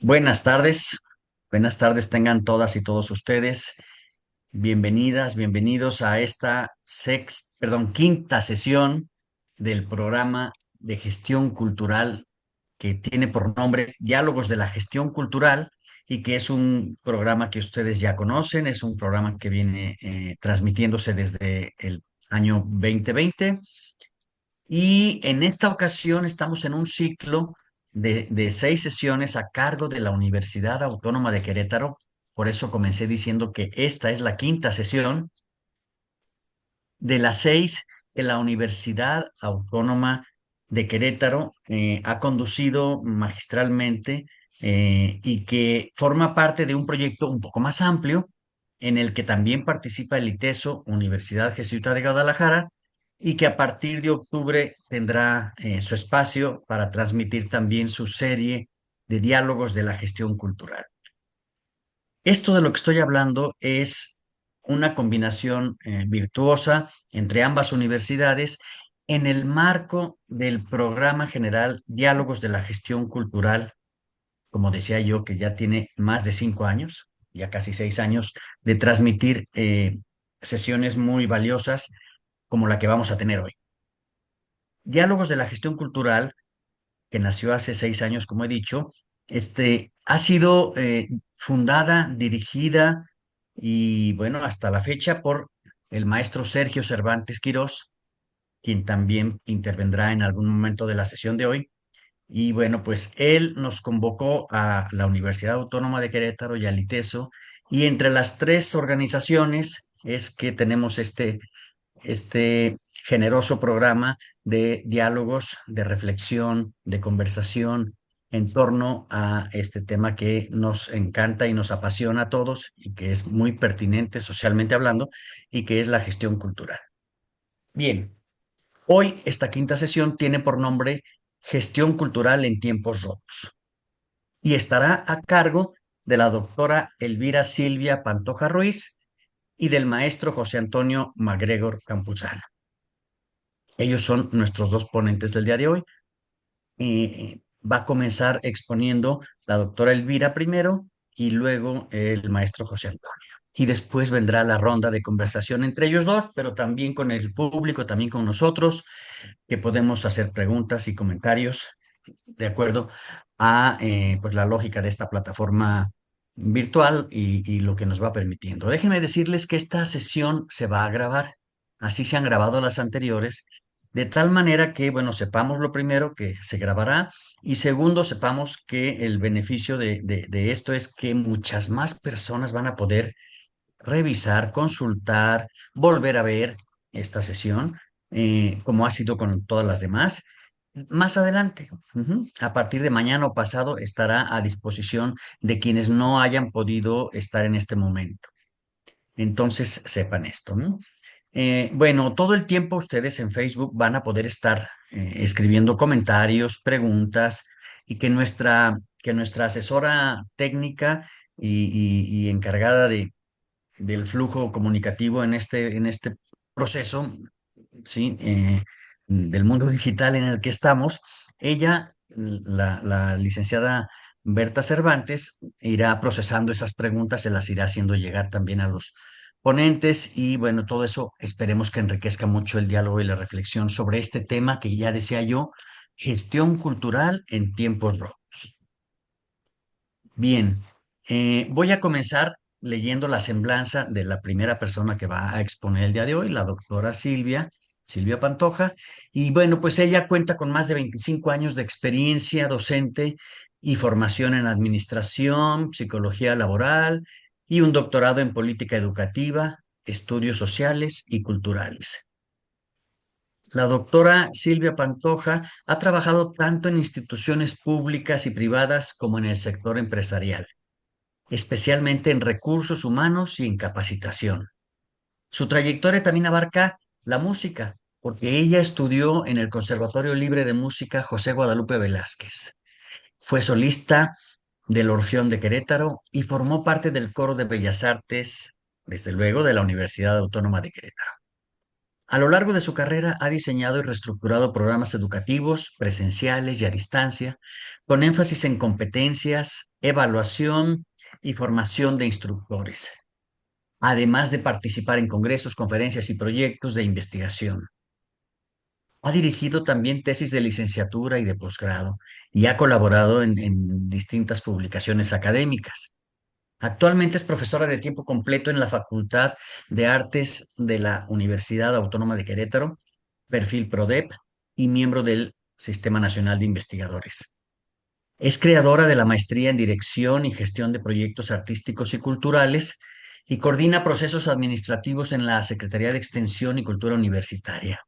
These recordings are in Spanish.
Buenas tardes tengan todas y todos ustedes. Bienvenidas, bienvenidos a esta quinta sesión del programa de gestión cultural que tiene por nombre Diálogos de la Gestión Cultural y que es un programa que ustedes ya conocen, es un programa que viene transmitiéndose desde el año 2020 y en esta ocasión estamos en un ciclo de 6 sesiones a cargo de la Universidad Autónoma de Querétaro. Por eso comencé diciendo que esta es la quinta sesión de las 6 que la Universidad Autónoma de Querétaro ha conducido magistralmente y que forma parte de un proyecto un poco más amplio en el que también participa el ITESO, Universidad Jesuita de Guadalajara, y que a partir de octubre tendrá su espacio para transmitir también su serie de diálogos de la gestión cultural. Esto de lo que estoy hablando es una combinación virtuosa entre ambas universidades en el marco del programa general Diálogos de la Gestión Cultural, como decía yo, que ya tiene más de 5 años, ya casi 6 años, de transmitir sesiones muy valiosas como la que vamos a tener hoy. Diálogos de la Gestión Cultural, que nació hace 6 años, como he dicho, ha sido fundada, dirigida y, bueno, hasta la fecha por el maestro Sergio Cervantes Quirós, quien también intervendrá en algún momento de la sesión de hoy. Y bueno, pues él nos convocó a la Universidad Autónoma de Querétaro y al ITESO, y entre las tres organizaciones es que tenemos este generoso programa de diálogos, de reflexión, de conversación en torno a este tema que nos encanta y nos apasiona a todos y que es muy pertinente socialmente hablando y que es la gestión cultural. Bien, hoy esta quinta sesión tiene por nombre Gestión Cultural en Tiempos Rotos y estará a cargo de la doctora Elvira Silvia Pantoja Ruiz y del maestro José Antonio MacGregor Campuzano. Ellos son nuestros dos ponentes del día de hoy. Va a comenzar exponiendo la doctora Elvira primero y luego el maestro José Antonio. Y después vendrá la ronda de conversación entre ellos dos, pero también con el público, también con nosotros, que podemos hacer preguntas y comentarios de acuerdo a pues la lógica de esta plataforma virtual y lo que nos va permitiendo. Déjenme decirles que esta sesión se va a grabar, así se han grabado las anteriores, de tal manera que, bueno, sepamos lo primero que se grabará y segundo, sepamos que el beneficio de esto es que muchas más personas van a poder revisar, consultar, volver a ver esta sesión, como ha sido con todas las demás. Más adelante, a partir de mañana o pasado, estará a disposición de quienes no hayan podido estar en este momento. Entonces, sepan esto, ¿no? Bueno, todo el tiempo ustedes en Facebook van a poder estar escribiendo comentarios, preguntas, y que nuestra asesora técnica y encargada del flujo comunicativo en este proceso, ¿sí? Del mundo digital en el que estamos, ella, la licenciada Berta Cervantes, irá procesando esas preguntas, se las irá haciendo llegar también a los ponentes y bueno, todo eso esperemos que enriquezca mucho el diálogo y la reflexión sobre este tema que ya decía yo, gestión cultural en tiempos rojos. Bien, voy a comenzar leyendo la semblanza de la primera persona que va a exponer el día de hoy, la doctora Silvia Pantoja. Y bueno, pues ella cuenta con más de 25 años de experiencia docente y formación en administración, psicología laboral y un doctorado en política educativa, estudios sociales y culturales. La doctora Silvia Pantoja ha trabajado tanto en instituciones públicas y privadas como en el sector empresarial, especialmente en recursos humanos y en capacitación. Su trayectoria también abarca la música, porque ella estudió en el Conservatorio Libre de Música José Guadalupe Velázquez. Fue solista del Orfeón de Querétaro y formó parte del Coro de Bellas Artes, desde luego, de la Universidad Autónoma de Querétaro. A lo largo de su carrera ha diseñado y reestructurado programas educativos, presenciales y a distancia, con énfasis en competencias, evaluación y formación de instructores, además de participar en congresos, conferencias y proyectos de investigación. Ha dirigido también tesis de licenciatura y de posgrado y ha colaborado en distintas publicaciones académicas. Actualmente es profesora de tiempo completo en la Facultad de Artes de la Universidad Autónoma de Querétaro, perfil PRODEP y miembro del Sistema Nacional de Investigadores. Es creadora de la maestría en Dirección y Gestión de Proyectos Artísticos y Culturales y coordina procesos administrativos en la Secretaría de Extensión y Cultura Universitaria.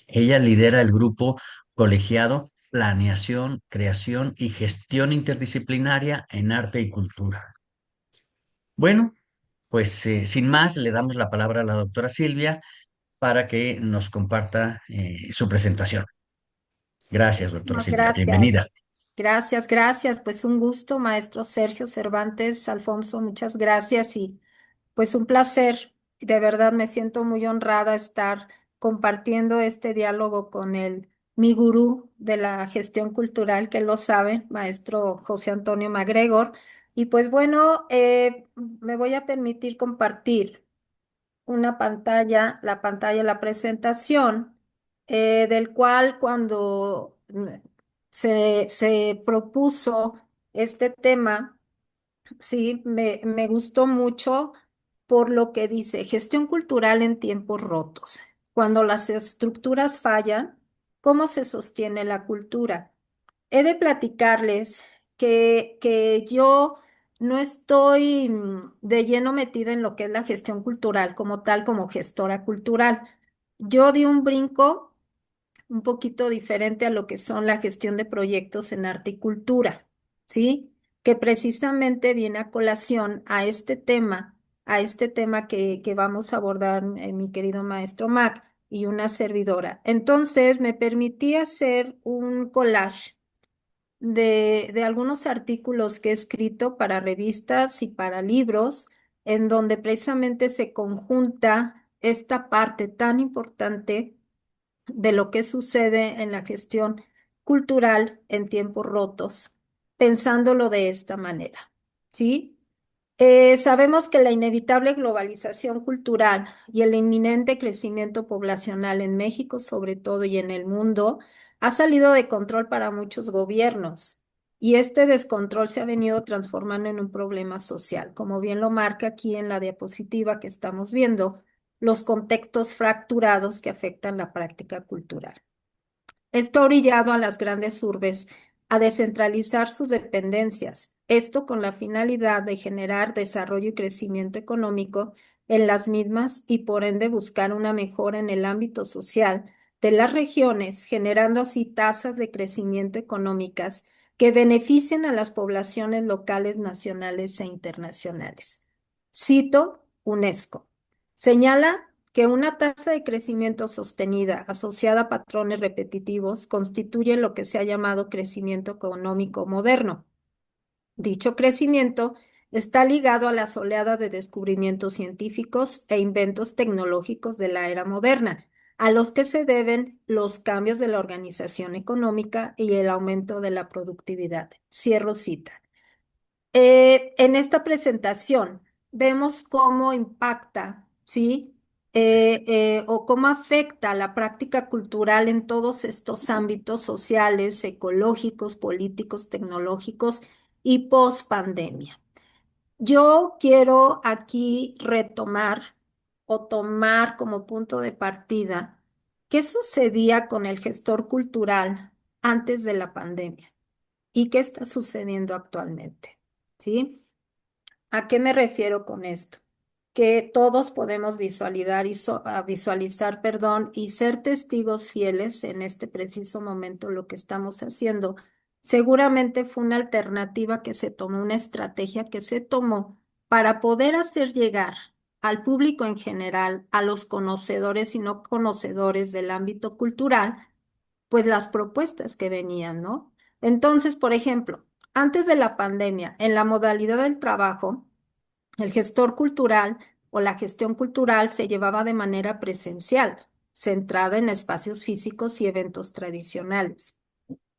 Ella lidera el grupo colegiado Planeación, Creación y Gestión Interdisciplinaria en Arte y Cultura. Bueno, pues sin más, le damos la palabra a la doctora Silvia para que nos comparta su presentación. Gracias, doctora Muchísimas Silvia. Bienvenida. gracias. Gracias, gracias. Pues un gusto, maestro Sergio Cervantes, Alfonso, muchas gracias y pues un placer. De verdad me siento muy honrada estar compartiendo este diálogo con mi gurú de la gestión cultural, que lo sabe, maestro José Antonio MacGregor. Y pues bueno, me voy a permitir compartir una pantalla, la pantalla de la presentación, del cual cuando se propuso este tema, sí, me gustó mucho por lo que dice, gestión cultural en tiempos rotos. Cuando las estructuras fallan, ¿cómo se sostiene la cultura? He de platicarles que yo no estoy de lleno metida en lo que es la gestión cultural como tal, como gestora cultural. Yo di un brinco un poquito diferente a lo que son la gestión de proyectos en arte y cultura, ¿sí? Que precisamente viene a colación a este tema que vamos a abordar, mi querido maestro Mac y una servidora. Entonces, me permití hacer un collage de algunos artículos que he escrito para revistas y para libros, en donde precisamente se conjunta esta parte tan importante de lo que sucede en la gestión cultural en tiempos rotos, pensándolo de esta manera, ¿sí? Sabemos que la inevitable globalización cultural y el inminente crecimiento poblacional en México, sobre todo, y en el mundo, ha salido de control para muchos gobiernos. Y este descontrol se ha venido transformando en un problema social, como bien lo marca aquí en la diapositiva que estamos viendo, los contextos fracturados que afectan la práctica cultural. Esto ha orillado a las grandes urbes a descentralizar sus dependencias, esto con la finalidad de generar desarrollo y crecimiento económico en las mismas y por ende buscar una mejora en el ámbito social de las regiones, generando así tasas de crecimiento económicas que beneficien a las poblaciones locales, nacionales e internacionales. Cito UNESCO. Señala que una tasa de crecimiento sostenida asociada a patrones repetitivos constituye lo que se ha llamado crecimiento económico moderno. Dicho crecimiento está ligado a las oleadas de descubrimientos científicos e inventos tecnológicos de la era moderna, a los que se deben los cambios de la organización económica y el aumento de la productividad. Cierro cita. En esta presentación vemos cómo impacta, ¿sí? O cómo afecta la práctica cultural en todos estos ámbitos sociales, ecológicos, políticos, tecnológicos y post pandemia. Yo quiero aquí retomar o tomar como punto de partida qué sucedía con el gestor cultural antes de la pandemia y qué está sucediendo actualmente, ¿sí? ¿A qué me refiero con esto? Que todos podemos visualizar visualizar, perdón, y ser testigos fieles en este preciso momento lo que estamos haciendo. Seguramente fue una alternativa que se tomó, una estrategia que se tomó para poder hacer llegar al público en general, a los conocedores y no conocedores del ámbito cultural, pues las propuestas que venían, ¿no? Entonces, por ejemplo, antes de la pandemia, en la modalidad del trabajo, el gestor cultural o la gestión cultural se llevaba de manera presencial, centrada en espacios físicos y eventos tradicionales.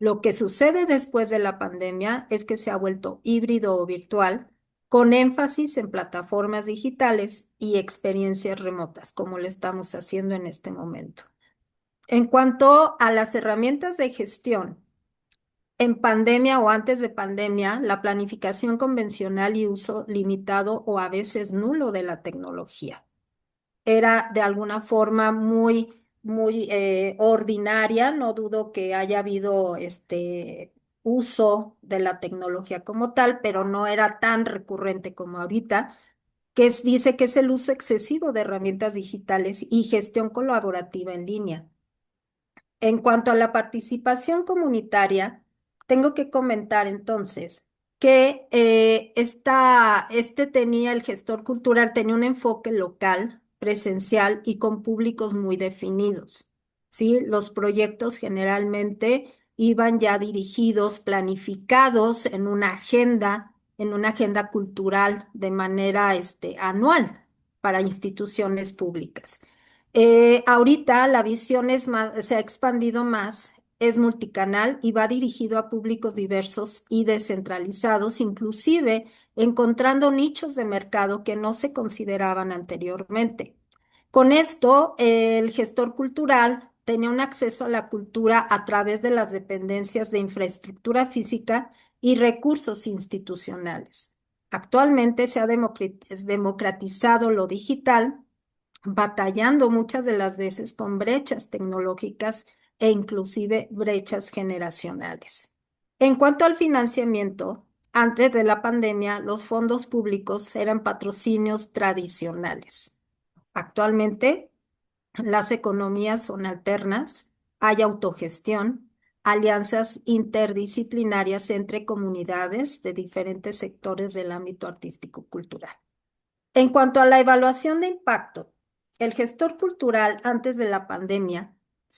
Lo que sucede después de la pandemia es que se ha vuelto híbrido o virtual, con énfasis en plataformas digitales y experiencias remotas, como lo estamos haciendo en este momento. En cuanto a las herramientas de gestión, en pandemia o antes de pandemia, la planificación convencional y uso limitado o a veces nulo de la tecnología era de alguna forma muy ordinaria. No dudo que haya habido este uso de la tecnología como tal, pero no era tan recurrente como ahorita, dice que es el uso excesivo de herramientas digitales y gestión colaborativa en línea. En cuanto a la participación comunitaria, tengo que comentar entonces que el gestor cultural tenía un enfoque local, presencial y con públicos muy definidos. ¿Sí? Los proyectos generalmente iban ya dirigidos, planificados en una agenda cultural de manera anual para instituciones públicas. Ahorita la visión se ha expandido más, es multicanal y va dirigido a públicos diversos y descentralizados, inclusive encontrando nichos de mercado que no se consideraban anteriormente. Con esto, el gestor cultural tenía un acceso a la cultura a través de las dependencias de infraestructura física y recursos institucionales. Actualmente se ha democratizado lo digital, batallando muchas de las veces con brechas tecnológicas e inclusive brechas generacionales. En cuanto al financiamiento, antes de la pandemia, los fondos públicos eran patrocinios tradicionales. Actualmente, las economías son alternas, hay autogestión, alianzas interdisciplinarias entre comunidades de diferentes sectores del ámbito artístico-cultural. En cuanto a la evaluación de impacto, el gestor cultural antes de la pandemia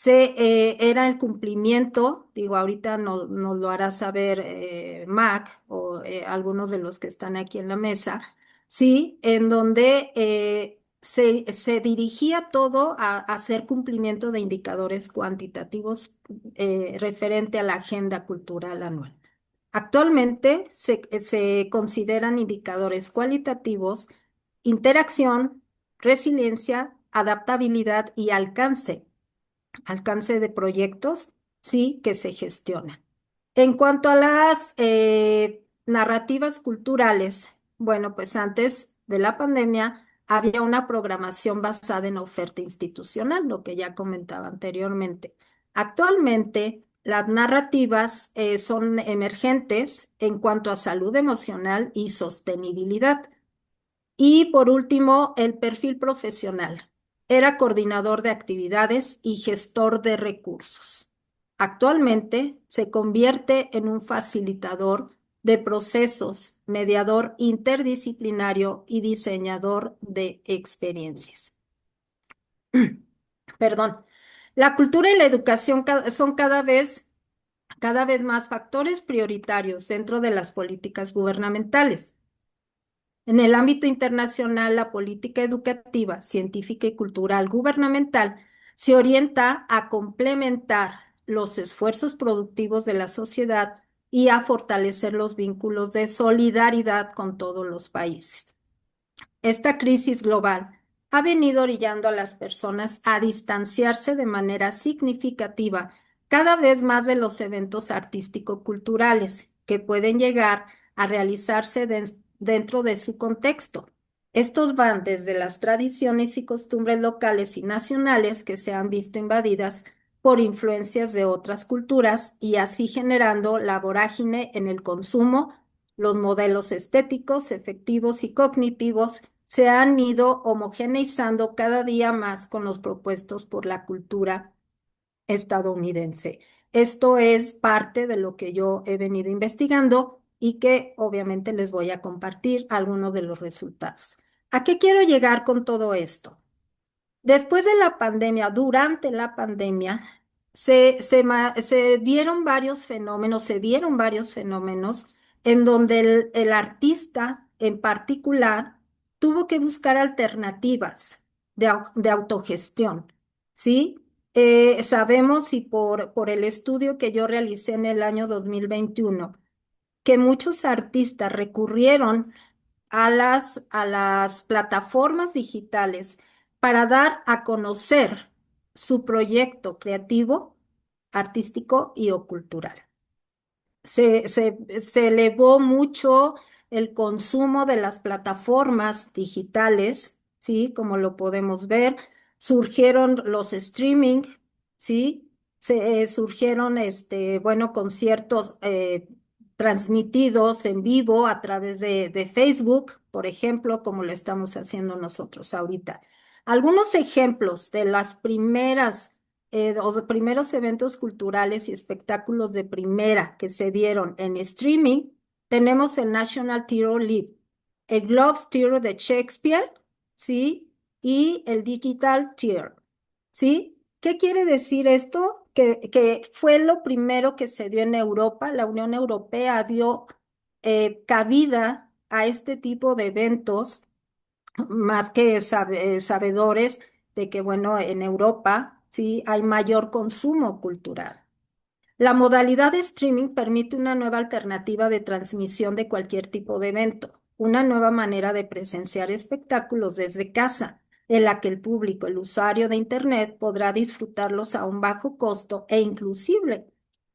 era el cumplimiento, digo, ahorita nos lo hará saber Mac o algunos de los que están aquí en la mesa, sí, en donde se dirigía todo a hacer cumplimiento de indicadores cuantitativos referente a la agenda cultural anual. Actualmente se consideran indicadores cualitativos: interacción, resiliencia, adaptabilidad y alcance de proyectos, sí, que se gestionan. En cuanto a las narrativas culturales, bueno, pues antes de la pandemia había una programación basada en oferta institucional, lo que ya comentaba anteriormente. Actualmente, las narrativas son emergentes en cuanto a salud emocional y sostenibilidad. Y por último, el perfil profesional. Era coordinador de actividades y gestor de recursos. Actualmente se convierte en un facilitador de procesos, mediador interdisciplinario y diseñador de experiencias. Perdón. La cultura y la educación son cada vez más factores prioritarios dentro de las políticas gubernamentales. En el ámbito internacional, la política educativa, científica y cultural gubernamental se orienta a complementar los esfuerzos productivos de la sociedad y a fortalecer los vínculos de solidaridad con todos los países. Esta crisis global ha venido orillando a las personas a distanciarse de manera significativa cada vez más de los eventos artístico-culturales que pueden llegar a realizarse dentro de su contexto. Estos van desde las tradiciones y costumbres locales y nacionales que se han visto invadidas por influencias de otras culturas y así generando la vorágine en el consumo. Los modelos estéticos, efectivos y cognitivos se han ido homogeneizando cada día más con los propuestos por la cultura estadounidense. Esto es parte de lo que yo he venido investigando y que obviamente les voy a compartir algunos de los resultados. ¿A qué quiero llegar con todo esto? Después de la pandemia, durante la pandemia, se dieron varios fenómenos en donde el artista en particular tuvo que buscar alternativas de autogestión, ¿sí? Sabemos y por el estudio que yo realicé en el año 2021 que muchos artistas recurrieron a las plataformas digitales para dar a conocer su proyecto creativo, artístico y o cultural. Se elevó mucho el consumo de las plataformas digitales, ¿sí? Como lo podemos ver, surgieron los streaming, ¿sí? Surgieron, bueno, conciertos transmitidos en vivo a través de Facebook, por ejemplo, como lo estamos haciendo nosotros ahorita. Algunos ejemplos de las primeras o de primeros eventos culturales y espectáculos de primera que se dieron en streaming, tenemos el National Theatre Live, el Globes Theatre de Shakespeare, ¿sí? Y el Digital Theatre, ¿sí? ¿Qué quiere decir esto? Que fue lo primero que se dio en Europa. La Unión Europea dio cabida a este tipo de eventos más que sabedores de que, bueno, en Europa sí hay mayor consumo cultural. La modalidad de streaming permite una nueva alternativa de transmisión de cualquier tipo de evento, una nueva manera de presenciar espectáculos desde casa, en la que el público, el usuario de Internet, podrá disfrutarlos a un bajo costo e inclusive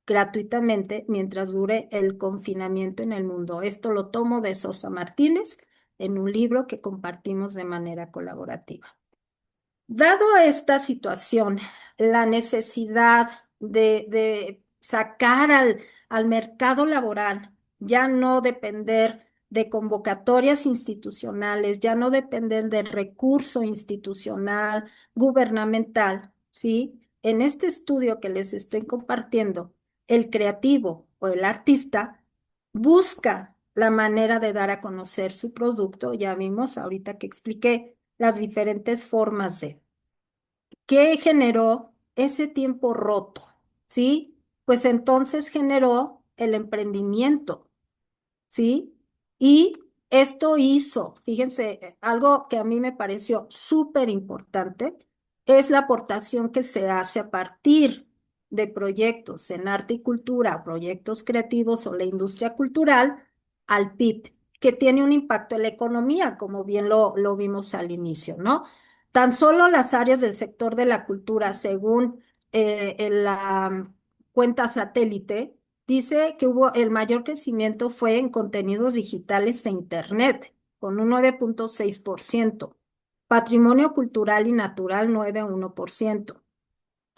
gratuitamente mientras dure el confinamiento en el mundo. Esto lo tomo de Sosa Martínez en un libro que compartimos de manera colaborativa. Dado esta situación, la necesidad de sacar al mercado laboral, ya no depender de convocatorias institucionales, ya no depender del recurso institucional, gubernamental, ¿sí? En este estudio que les estoy compartiendo, el creativo o el artista busca la manera de dar a conocer su producto. Ya vimos ahorita que expliqué las diferentes formas de. ¿Qué generó ese tiempo roto? ¿Sí? Pues entonces generó el emprendimiento. ¿Sí? Y esto hizo, fíjense, algo que a mí me pareció súper importante, es la aportación que se hace a partir de proyectos en arte y cultura, proyectos creativos o la industria cultural al PIB, que tiene un impacto en la economía, como bien lo vimos al inicio, ¿no? Tan solo las áreas del sector de la cultura, según en la cuenta satélite, dice que hubo el mayor crecimiento fue en contenidos digitales e Internet, con un 9,6%, patrimonio cultural y natural 9,1%,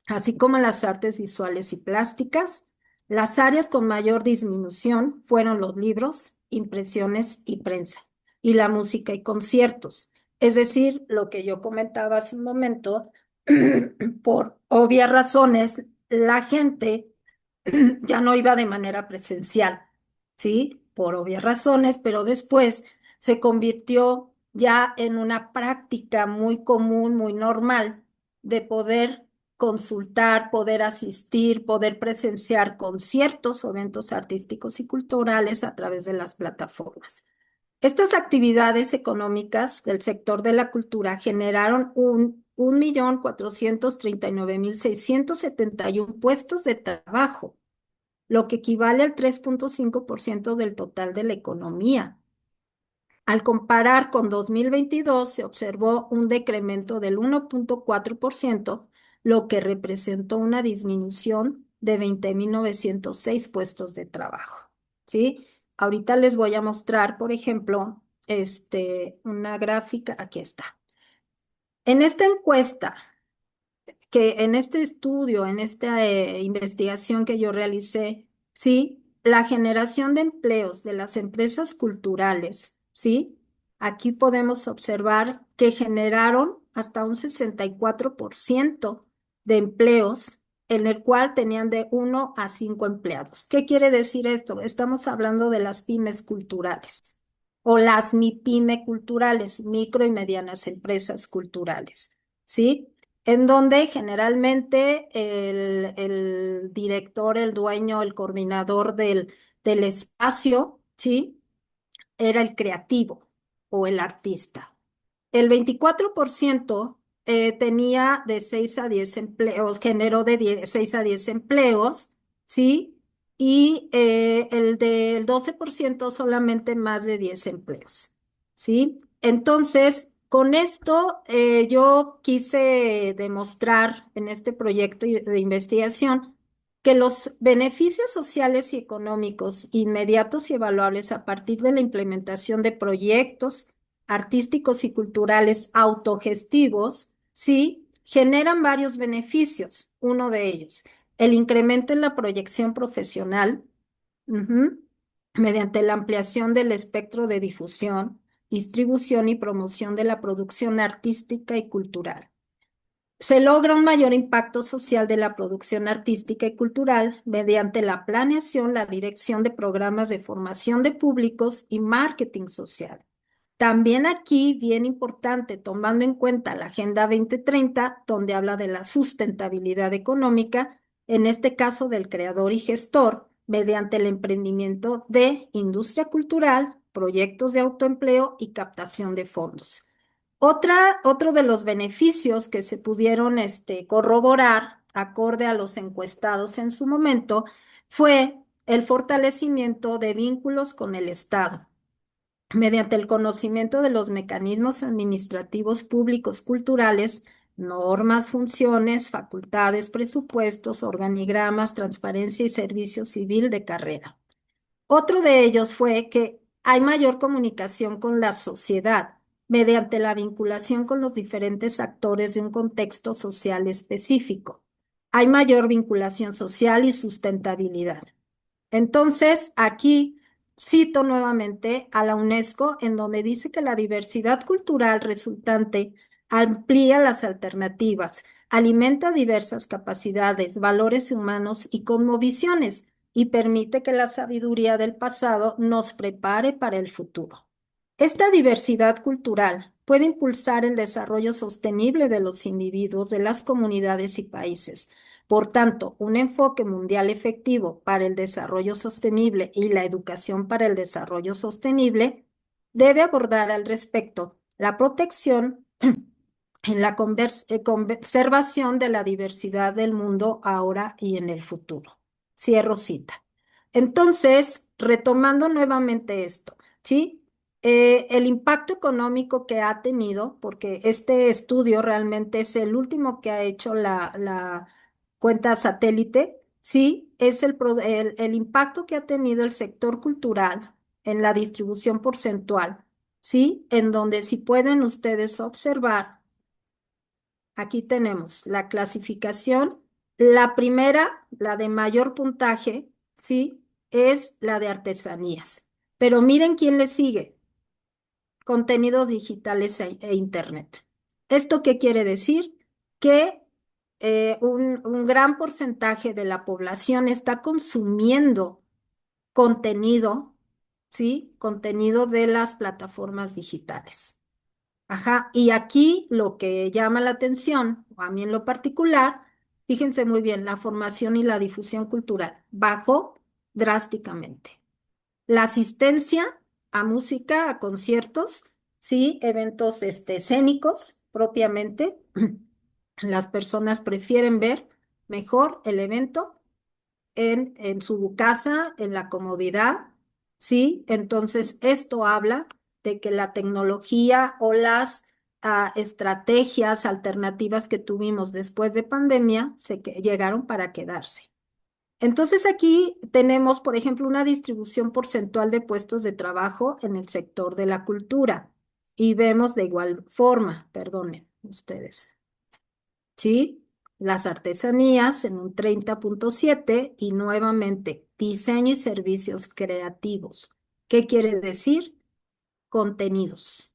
así como en las artes visuales y plásticas. Las áreas con mayor disminución fueron los libros, impresiones y prensa, y la música y conciertos. Es decir, lo que yo comentaba hace un momento, por obvias razones, la gente ya no iba de manera presencial, ¿sí? Por obvias razones, pero después se convirtió ya en una práctica muy común, muy normal, de poder consultar, poder asistir, poder presenciar conciertos o eventos artísticos y culturales a través de las plataformas. Estas actividades económicas del sector de la cultura generaron 1,439,671 puestos de trabajo, lo que equivale al 3,5% del total de la economía. Al comparar con 2022, se observó un decremento del 1,4%, lo que representó una disminución de 20,906 puestos de trabajo. ¿Sí? Ahorita les voy a mostrar, por ejemplo, una gráfica. Aquí está. En esta encuesta, que en este estudio, en esta investigación que yo realicé, sí, la generación de empleos de las empresas culturales, sí, aquí podemos observar que generaron hasta un 64% de empleos en el cual tenían de 1 a 5 empleados. ¿Qué quiere decir esto? Estamos hablando de las pymes culturales o las MIPYME culturales, micro y medianas empresas culturales, ¿sí? En donde generalmente el director, el dueño, el coordinador del espacio, ¿sí? Era el creativo o el artista. El 24% tenía de 6 a 10 empleos, generó de 6 a 10 empleos, ¿sí? Y el del 12% solamente más de 10 empleos, ¿sí? Entonces, con esto yo quise demostrar en este proyecto de investigación que los beneficios sociales y económicos inmediatos y evaluables a partir de la implementación de proyectos artísticos y culturales autogestivos, sí, generan varios beneficios. Uno de ellos, el incremento en la proyección profesional, ujú, mediante la ampliación del espectro de difusión, distribución y promoción de la producción artística y cultural. Se logra un mayor impacto social de la producción artística y cultural mediante la planeación, la dirección de programas de formación de públicos y marketing social. También aquí, bien importante, tomando en cuenta la Agenda 2030, donde habla de la sustentabilidad económica, en este caso del creador y gestor, mediante el emprendimiento de industria cultural, proyectos de autoempleo y captación de fondos. Otro de los beneficios que se pudieron corroborar, acorde a los encuestados en su momento, fue el fortalecimiento de vínculos con el Estado mediante el conocimiento de los mecanismos administrativos públicos culturales, normas, funciones, facultades, presupuestos, organigramas, transparencia y servicio civil de carrera. Otro de ellos fue que hay mayor comunicación con la sociedad mediante la vinculación con los diferentes actores de un contexto social específico. Hay mayor vinculación social y sustentabilidad. Entonces, aquí cito nuevamente a la UNESCO, en donde dice que la diversidad cultural resultante amplía las alternativas, alimenta diversas capacidades, valores humanos y cosmovisiones, y permite que la sabiduría del pasado nos prepare para el futuro. Esta diversidad cultural puede impulsar el desarrollo sostenible de los individuos, de las comunidades y países. Por tanto, un enfoque mundial efectivo para el desarrollo sostenible y la educación para el desarrollo sostenible debe abordar al respecto la protección en la conservación de la diversidad del mundo ahora y en el futuro. Cierro cita. Entonces, retomando nuevamente esto, ¿sí? El impacto económico que ha tenido, porque este estudio realmente es el último que ha hecho la cuenta satélite, ¿sí? Es el impacto que ha tenido el sector cultural en la distribución porcentual, ¿sí? En donde si pueden ustedes observar, aquí tenemos la clasificación. La primera, la de mayor puntaje, ¿sí? Es la de artesanías. Pero miren quién le sigue, contenidos digitales e Internet. ¿Esto qué quiere decir? Que un gran porcentaje de la población está consumiendo contenido, ¿sí? Contenido de las plataformas digitales. Ajá, y aquí lo que llama la atención, a mí en lo particular, fíjense muy bien, la formación y la difusión cultural bajó drásticamente. La asistencia a música, a conciertos, sí, eventos escénicos propiamente, las personas prefieren ver mejor el evento en su casa, en la comodidad, ¿sí? Entonces, esto habla de que la tecnología o las estrategias alternativas que tuvimos después de pandemia llegaron para quedarse. Entonces, aquí tenemos, por ejemplo, una distribución porcentual de puestos de trabajo en el sector de la cultura y vemos de igual forma, perdonen ustedes. ¿Sí? Las artesanías en un 30,7 y nuevamente diseño y servicios creativos. ¿Qué quiere decir? Contenidos,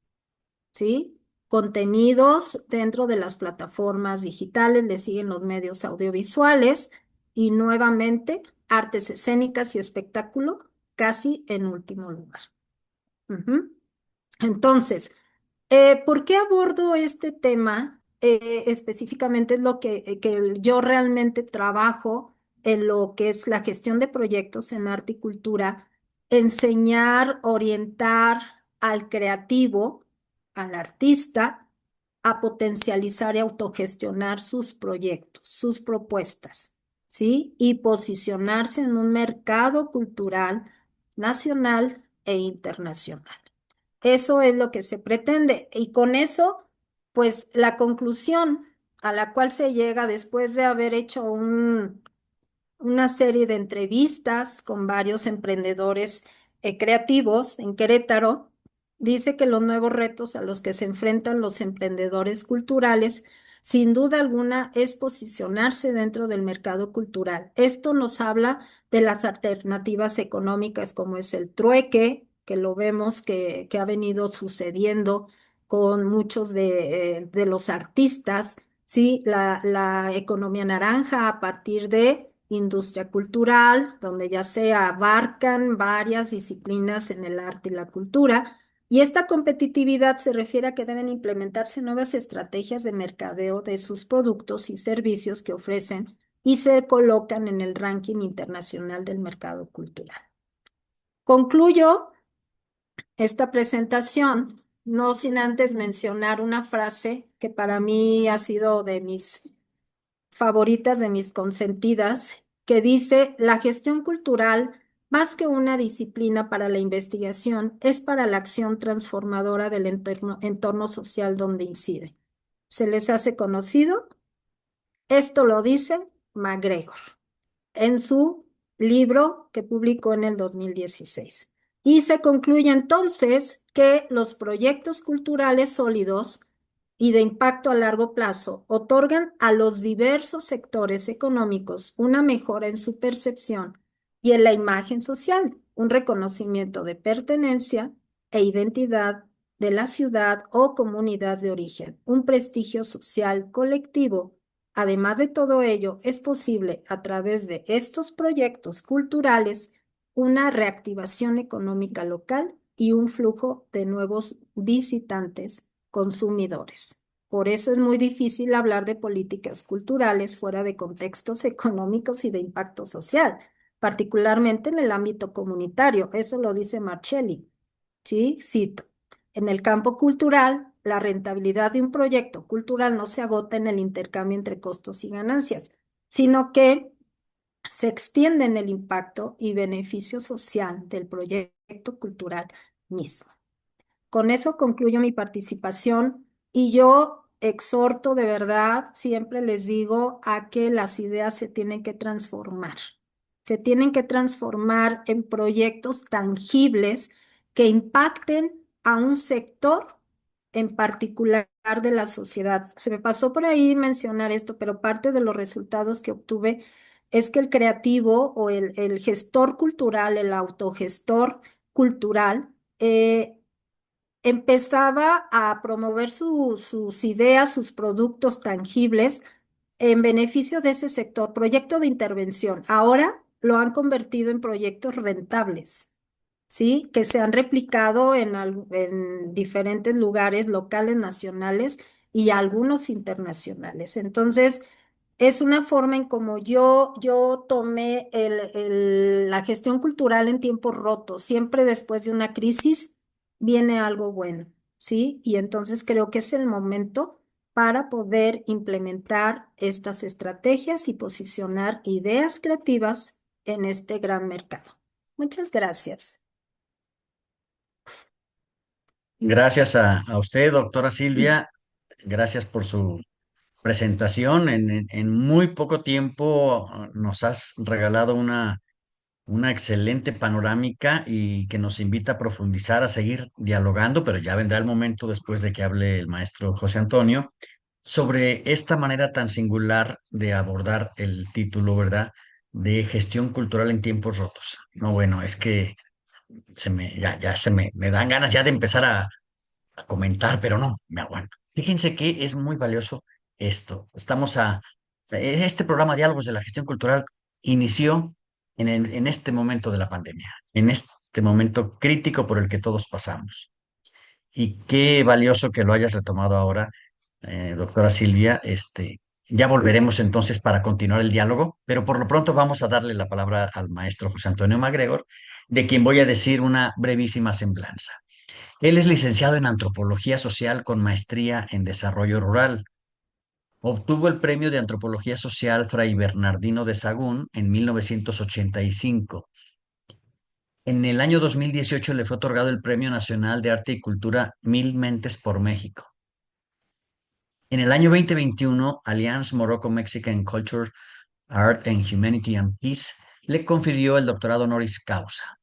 ¿sí? Contenidos dentro de las plataformas digitales, le siguen los medios audiovisuales y nuevamente artes escénicas y espectáculo casi en último lugar. Ujú. Entonces, ¿por qué abordo este tema? Específicamente es lo que yo realmente trabajo en lo que es la gestión de proyectos en arte y cultura, enseñar, orientar al creativo, al artista, a potencializar y autogestionar sus proyectos, sus propuestas, ¿sí? Y posicionarse en un mercado cultural nacional e internacional. Eso es lo que se pretende. Y con eso, pues la conclusión a la cual se llega después de haber hecho una serie de entrevistas con varios emprendedores creativos en Querétaro, dice que los nuevos retos a los que se enfrentan los emprendedores culturales, sin duda alguna, es posicionarse dentro del mercado cultural. Esto nos habla de las alternativas económicas como es el trueque, que lo vemos que ha venido sucediendo con muchos de los artistas. Sí, la economía naranja a partir de industria cultural, donde ya se abarcan varias disciplinas en el arte y la cultura. Y esta competitividad se refiere a que deben implementarse nuevas estrategias de mercadeo de sus productos y servicios que ofrecen y se colocan en el ranking internacional del mercado cultural. Concluyo esta presentación, no sin antes mencionar una frase que para mí ha sido de mis favoritas, de mis consentidas, que dice, la gestión cultural, más que una disciplina para la investigación, es para la acción transformadora del entorno social donde incide. ¿Se les hace conocido? Esto lo dice MacGregor en su libro que publicó en el 2016. Y se concluye entonces que los proyectos culturales sólidos y de impacto a largo plazo otorgan a los diversos sectores económicos una mejora en su percepción y en la imagen social, un reconocimiento de pertenencia e identidad de la ciudad o comunidad de origen, un prestigio social colectivo. Además de todo ello, es posible a través de estos proyectos culturales una reactivación económica local y un flujo de nuevos visitantes consumidores. Por eso es muy difícil hablar de políticas culturales fuera de contextos económicos y de impacto social, particularmente en el ámbito comunitario. Eso lo dice Marcelli. Sí, cito. En el campo cultural, la rentabilidad de un proyecto cultural no se agota en el intercambio entre costos y ganancias, sino que se extiende en el impacto y beneficio social del proyecto cultural mismo. Con eso concluyo mi participación y yo exhorto de verdad, siempre les digo, a que las ideas se tienen que transformar. Se tienen que transformar en proyectos tangibles que impacten a un sector en particular de la sociedad. Se me pasó por ahí mencionar esto, pero parte de los resultados que obtuve es que el creativo o el gestor cultural, el autogestor cultural, empezaba a promover sus ideas, sus productos tangibles en beneficio de ese sector, proyecto de intervención. Ahora lo han convertido en proyectos rentables, ¿sí? Que se han replicado en diferentes lugares locales, nacionales y algunos internacionales. Entonces, es una forma en como yo tomé la gestión cultural en tiempos rotos. Siempre después de una crisis viene algo bueno, ¿sí? Y entonces creo que es el momento para poder implementar estas estrategias y posicionar ideas creativas en este gran mercado. Muchas gracias. Gracias a usted, doctora Silvia. Gracias por su presentación. En muy poco tiempo nos has regalado una excelente panorámica y que nos invita a profundizar, a seguir dialogando, pero ya vendrá el momento después de que hable el maestro José Antonio sobre esta manera tan singular de abordar el título, ¿verdad? De gestión cultural en tiempos rotos. No, bueno, es que me dan ganas ya de empezar a comentar, pero no, me aguanto. Fíjense que es muy valioso esto. Este programa Diálogos de la Gestión Cultural inició en este momento de la pandemia, en este momento crítico por el que todos pasamos. Y qué valioso que lo hayas retomado ahora, doctora Silvia. Ya volveremos entonces para continuar el diálogo, pero por lo pronto vamos a darle la palabra al maestro José Antonio MacGregor, de quien voy a decir una brevísima semblanza. Él es licenciado en Antropología Social con maestría en Desarrollo Rural. Obtuvo el Premio de Antropología Social Fray Bernardino de Sagún en 1985. En el año 2018 le fue otorgado el Premio Nacional de Arte y Cultura Mil Mentes por México. En el año 2021, Alliance Morocco-Mexican Culture, Art and Humanity and Peace le confirió el doctorado honoris causa.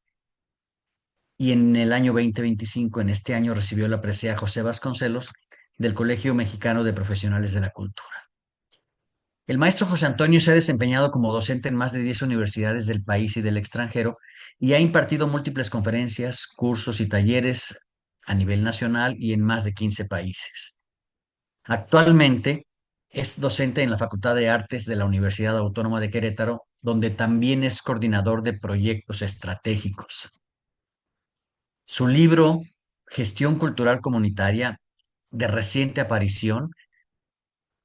Y en el año 2025, en este año, recibió la presea José Vasconcelos del Colegio Mexicano de Profesionales de la Cultura. El maestro José Antonio se ha desempeñado como docente en más de 10 universidades del país y del extranjero y ha impartido múltiples conferencias, cursos y talleres a nivel nacional y en más de 15 países. Actualmente es docente en la Facultad de Artes de la Universidad Autónoma de Querétaro, donde también es coordinador de proyectos estratégicos. Su libro, Gestión Cultural Comunitaria, de reciente aparición,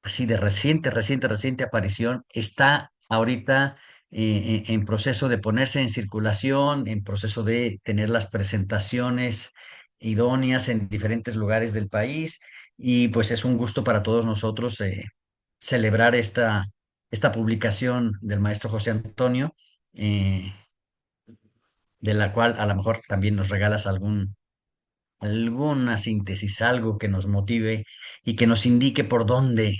así de reciente aparición, está ahorita en proceso de ponerse en circulación, en proceso de tener las presentaciones idóneas en diferentes lugares del país y pues es un gusto para todos nosotros celebrar esta publicación del maestro José Antonio, eh, de la cual a lo mejor también nos regalas alguna síntesis, algo que nos motive y que nos indique por dónde.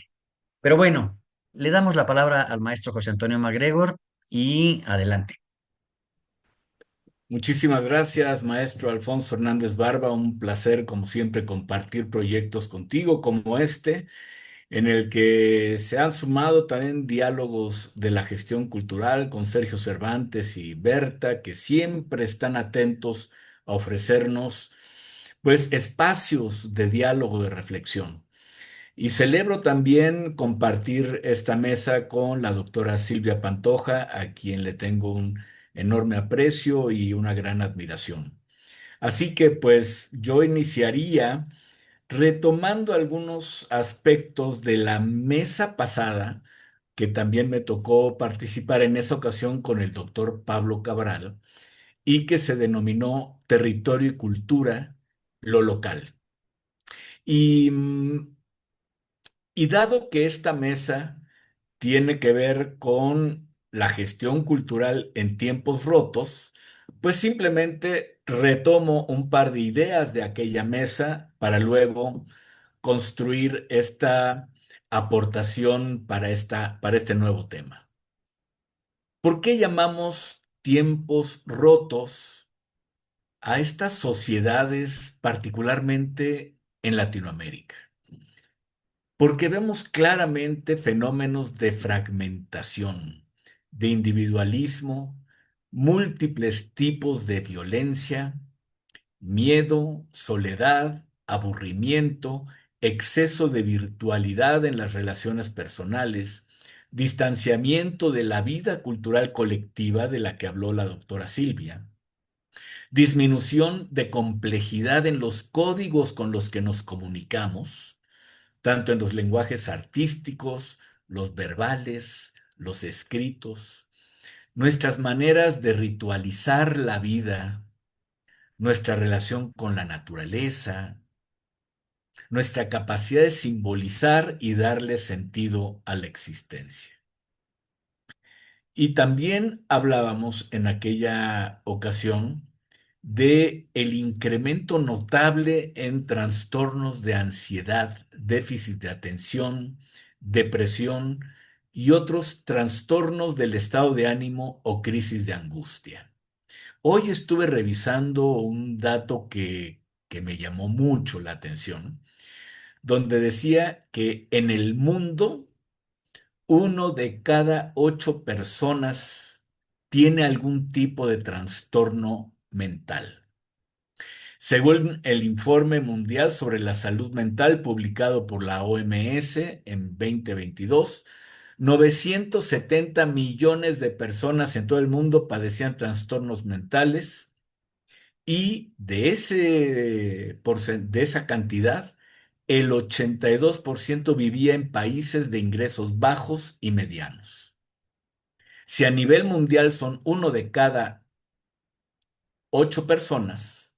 Pero bueno, le damos la palabra al maestro José Antonio MacGregor y adelante. Muchísimas gracias, maestro Alfonso Hernández Barba. Un placer, como siempre, compartir proyectos contigo como este, en el que se han sumado también diálogos de la gestión cultural con Sergio Cervantes y Berta, que siempre están atentos a ofrecernos, pues, espacios de diálogo, de reflexión. Y celebro también compartir esta mesa con la doctora Silvia Pantoja, a quien le tengo un enorme aprecio y una gran admiración. Así que pues yo iniciaría retomando algunos aspectos de la mesa pasada, que también me tocó participar en esa ocasión con el doctor Pablo Cabral, y que se denominó Territorio y Cultura, lo local. Y y dado que esta mesa tiene que ver con la gestión cultural en tiempos rotos, pues simplemente retomo un par de ideas de aquella mesa para luego construir esta aportación para este nuevo tema. ¿Por qué llamamos tiempos rotos a estas sociedades, particularmente en Latinoamérica? Porque vemos claramente fenómenos de fragmentación, de individualismo, múltiples tipos de violencia, miedo, soledad, aburrimiento, exceso de virtualidad en las relaciones personales, distanciamiento de la vida cultural colectiva de la que habló la doctora Silvia, disminución de complejidad en los códigos con los que nos comunicamos, tanto en los lenguajes artísticos, los verbales, los escritos, nuestras maneras de ritualizar la vida, nuestra relación con la naturaleza, nuestra capacidad de simbolizar y darle sentido a la existencia. Y también hablábamos en aquella ocasión de el incremento notable en trastornos de ansiedad, déficit de atención, depresión y otros trastornos del estado de ánimo o crisis de angustia. Hoy estuve revisando un dato que me llamó mucho la atención, donde decía que en el mundo 1 de cada 8 personas tiene algún tipo de trastorno mental. Según el Informe Mundial sobre la Salud Mental publicado por la OMS en 2022, 970 millones de personas en todo el mundo padecían trastornos mentales y de esa cantidad, el 82% vivía en países de ingresos bajos y medianos. Si a nivel mundial son 1 de cada 8 personas,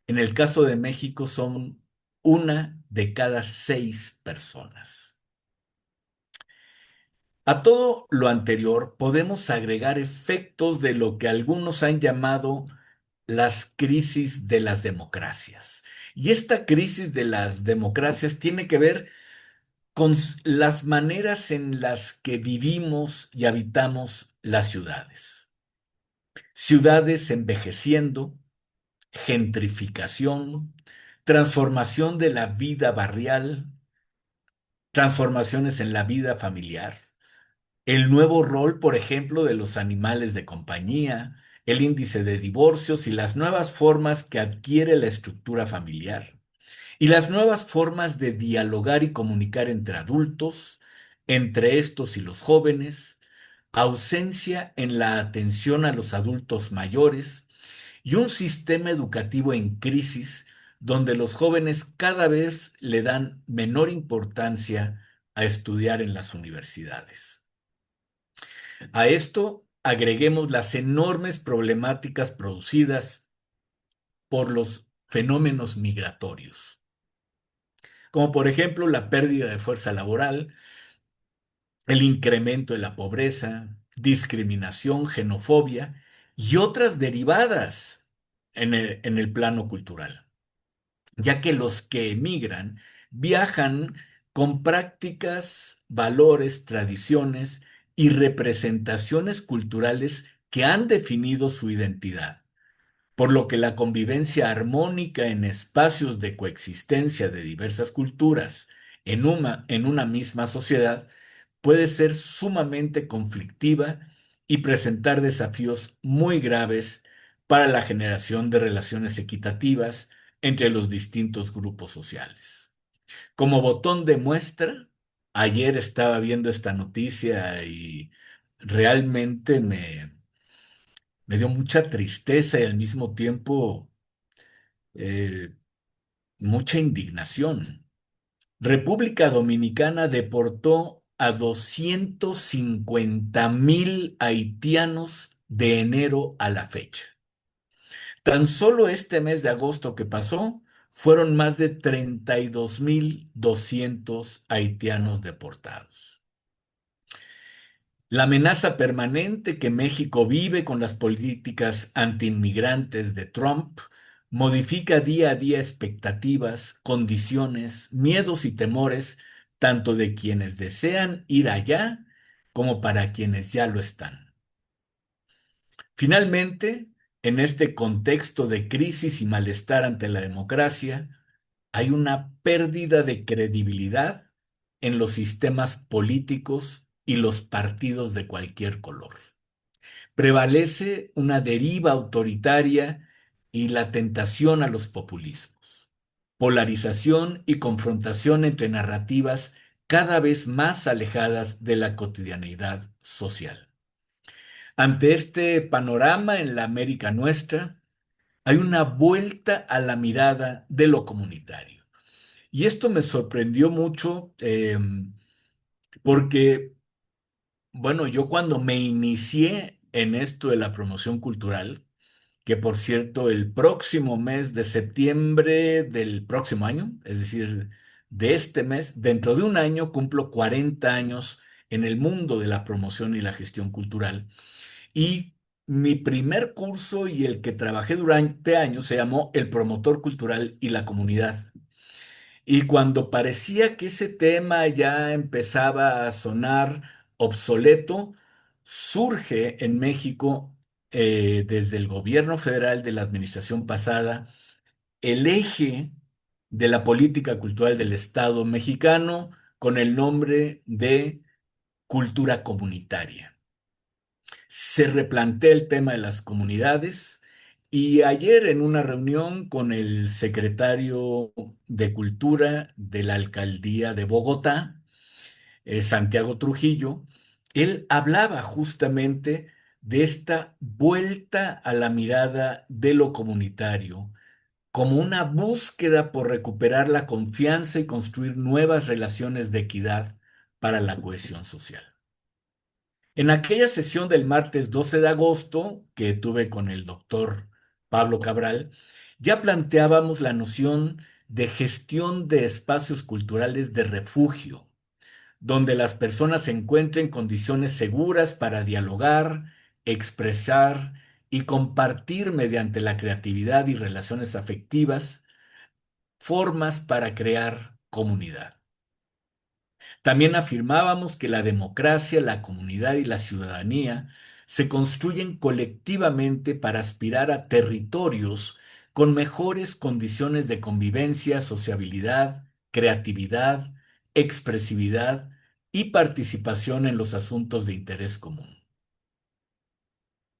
En el caso de México son 1 de cada 6 personas. A todo lo anterior podemos agregar efectos de lo que algunos han llamado las crisis de las democracias. Y esta crisis de las democracias tiene que ver con las maneras en las que vivimos y habitamos las ciudades. Ciudades envejeciendo, gentrificación, transformación de la vida barrial, transformaciones en la vida familiar, el nuevo rol, por ejemplo, de los animales de compañía, el índice de divorcios y las nuevas formas que adquiere la estructura familiar, y las nuevas formas de dialogar y comunicar entre adultos, entre estos y los jóvenes, ausencia en la atención a los adultos mayores y un sistema educativo en crisis donde los jóvenes cada vez le dan menor importancia a estudiar en las universidades. A esto agreguemos las enormes problemáticas producidas por los fenómenos migratorios, como por ejemplo la pérdida de fuerza laboral, el incremento de la pobreza, discriminación, xenofobia y otras derivadas en el plano cultural, ya que los que emigran viajan con prácticas, valores, tradiciones y representaciones culturales que han definido su identidad, por lo que la convivencia armónica en espacios de coexistencia de diversas culturas en una misma sociedad puede ser sumamente conflictiva y presentar desafíos muy graves para la generación de relaciones equitativas entre los distintos grupos sociales. Como botón de muestra, ayer estaba viendo esta noticia y realmente me dio mucha tristeza y al mismo tiempo eh, mucha indignación. República Dominicana deportó a 250,000 haitianos de enero a la fecha. Tan solo este mes de agosto que pasó, fueron más de 32,200 haitianos deportados. La amenaza permanente que México vive con las políticas antiinmigrantes de Trump modifica día a día expectativas, condiciones, miedos y temores, tanto de quienes desean ir allá como para quienes ya lo están. Finalmente, en este contexto de crisis y malestar ante la democracia, hay una pérdida de credibilidad en los sistemas políticos y los partidos de cualquier color. Prevalece una deriva autoritaria y la tentación a los populismos, polarización y confrontación entre narrativas cada vez más alejadas de la cotidianeidad social. Ante este panorama en la América nuestra, hay una vuelta a la mirada de lo comunitario. Y esto me sorprendió mucho porque, bueno, yo cuando me inicié en esto de la promoción cultural, que por cierto, el próximo mes de septiembre del próximo año, es decir, de este mes, dentro de un año cumplo 40 años en el mundo de la promoción y la gestión cultural. Y mi primer curso y el que trabajé durante años se llamó El Promotor Cultural y la Comunidad. Y cuando parecía que ese tema ya empezaba a sonar obsoleto, surge en México, desde el gobierno federal de la administración pasada, el eje de la política cultural del Estado mexicano con el nombre de cultura comunitaria. Se replantea el tema de las comunidades y ayer en una reunión con el secretario de Cultura de la Alcaldía de Bogotá, Santiago Trujillo, él hablaba justamente de esta vuelta a la mirada de lo comunitario como una búsqueda por recuperar la confianza y construir nuevas relaciones de equidad para la cohesión social. En aquella sesión del martes 12 de agosto que tuve con el doctor Pablo Cabral, ya planteábamos la noción de gestión de espacios culturales de refugio, donde las personas se encuentren condiciones seguras para dialogar, expresar y compartir mediante la creatividad y relaciones afectivas formas para crear comunidad. También afirmábamos que la democracia, la comunidad y la ciudadanía se construyen colectivamente para aspirar a territorios con mejores condiciones de convivencia, sociabilidad, creatividad, expresividad y participación en los asuntos de interés común.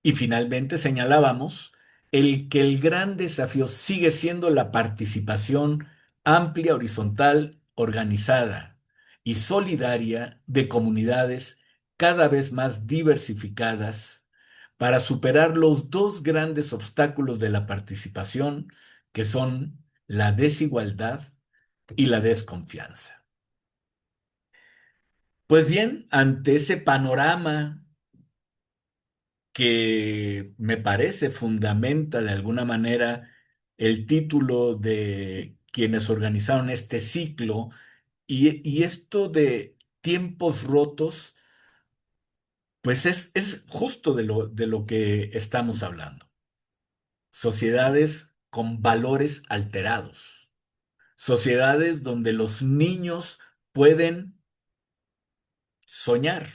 Y finalmente señalábamos que el gran desafío sigue siendo la participación amplia, horizontal, organizada y solidaria de comunidades cada vez más diversificadas para superar los dos grandes obstáculos de la participación, que son la desigualdad y la desconfianza. Pues bien, ante ese panorama que me parece fundamenta de alguna manera el título de quienes organizaron este ciclo y esto de tiempos rotos, pues es justo de lo que estamos hablando. Sociedades con valores alterados, sociedades donde los niños pueden soñar,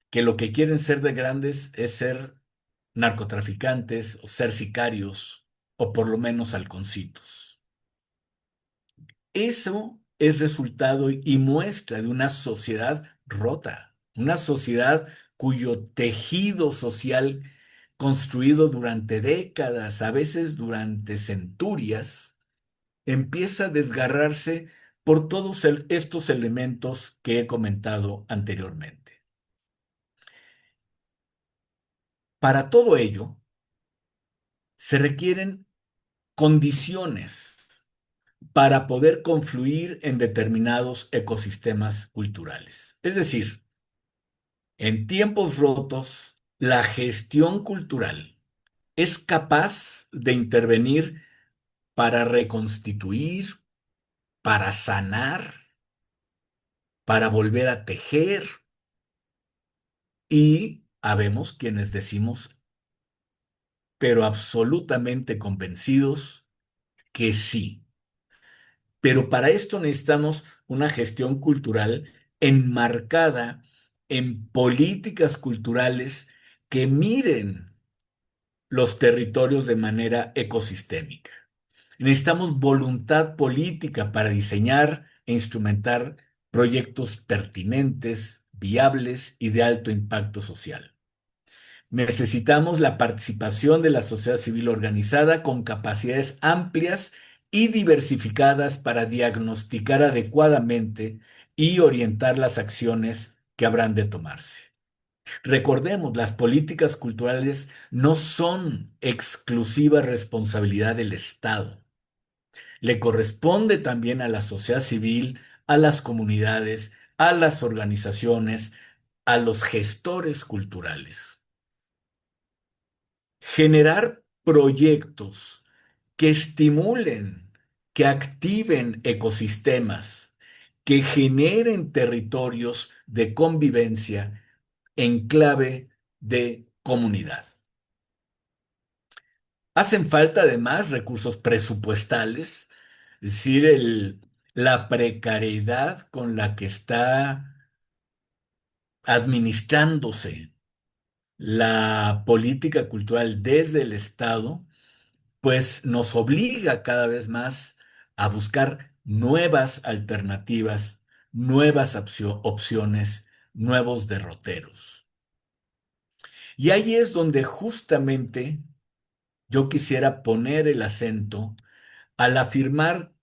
que lo que quieren ser de grandes es ser narcotraficantes o ser sicarios o por lo menos halconcitos. Eso es resultado y muestra de una sociedad rota, una sociedad cuyo tejido social construido durante décadas, a veces durante centurias, empieza a desgarrarse por todos estos elementos que he comentado anteriormente. Para todo ello, se requieren condiciones para poder confluir en determinados ecosistemas culturales. Es decir, en tiempos rotos, la gestión cultural es capaz de intervenir para reconstituir, para sanar, para volver a tejer y habemos quienes decimos, pero absolutamente convencidos, que sí. Pero para esto necesitamos una gestión cultural enmarcada en políticas culturales que miren los territorios de manera ecosistémica. Necesitamos voluntad política para diseñar e instrumentar proyectos pertinentes, viables y de alto impacto social. Necesitamos la participación de la sociedad civil organizada con capacidades amplias y diversificadas para diagnosticar adecuadamente y orientar las acciones que habrán de tomarse. Recordemos, las políticas culturales no son exclusiva responsabilidad del Estado. Le corresponde también a la sociedad civil, a las comunidades, a las organizaciones, a los gestores culturales. Generar proyectos que estimulen, que activen ecosistemas, que generen territorios de convivencia en clave de comunidad. Hacen falta además recursos presupuestales, es decir, la precariedad con la que está administrándose la política cultural desde el Estado pues nos obliga cada vez más a buscar nuevas alternativas, nuevas opciones, nuevos derroteros. Y ahí es donde justamente yo quisiera poner el acento al afirmar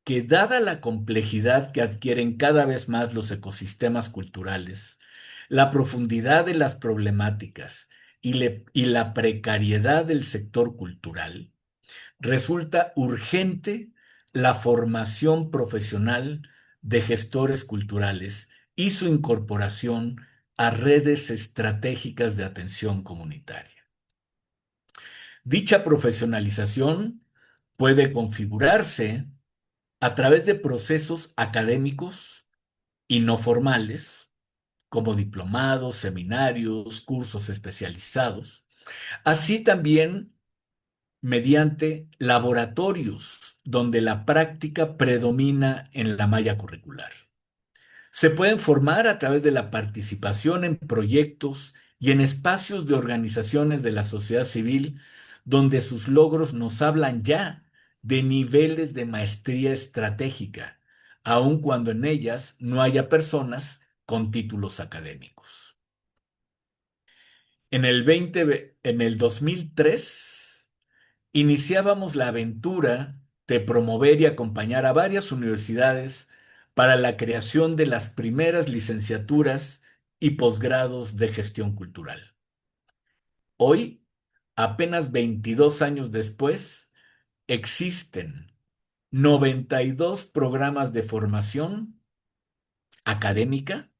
que dada la complejidad que adquieren cada vez más los ecosistemas culturales, la profundidad de las problemáticas y la precariedad del sector cultural, resulta urgente la formación profesional de gestores culturales y su incorporación a redes estratégicas de atención comunitaria. Dicha profesionalización Puede configurarse a través de procesos académicos y no formales, como diplomados, seminarios, cursos especializados, así también mediante laboratorios donde la práctica predomina en la malla curricular. Se pueden formar a través de la participación en proyectos y en espacios de organizaciones de la sociedad civil donde sus logros nos hablan ya de niveles de maestría estratégica, aun cuando en ellas no haya personas con títulos académicos. En el 2003, iniciábamos la aventura de promover y acompañar a varias universidades para la creación de las primeras licenciaturas y posgrados de gestión cultural. Hoy, apenas 22 años después, existen 92 programas de formación académica,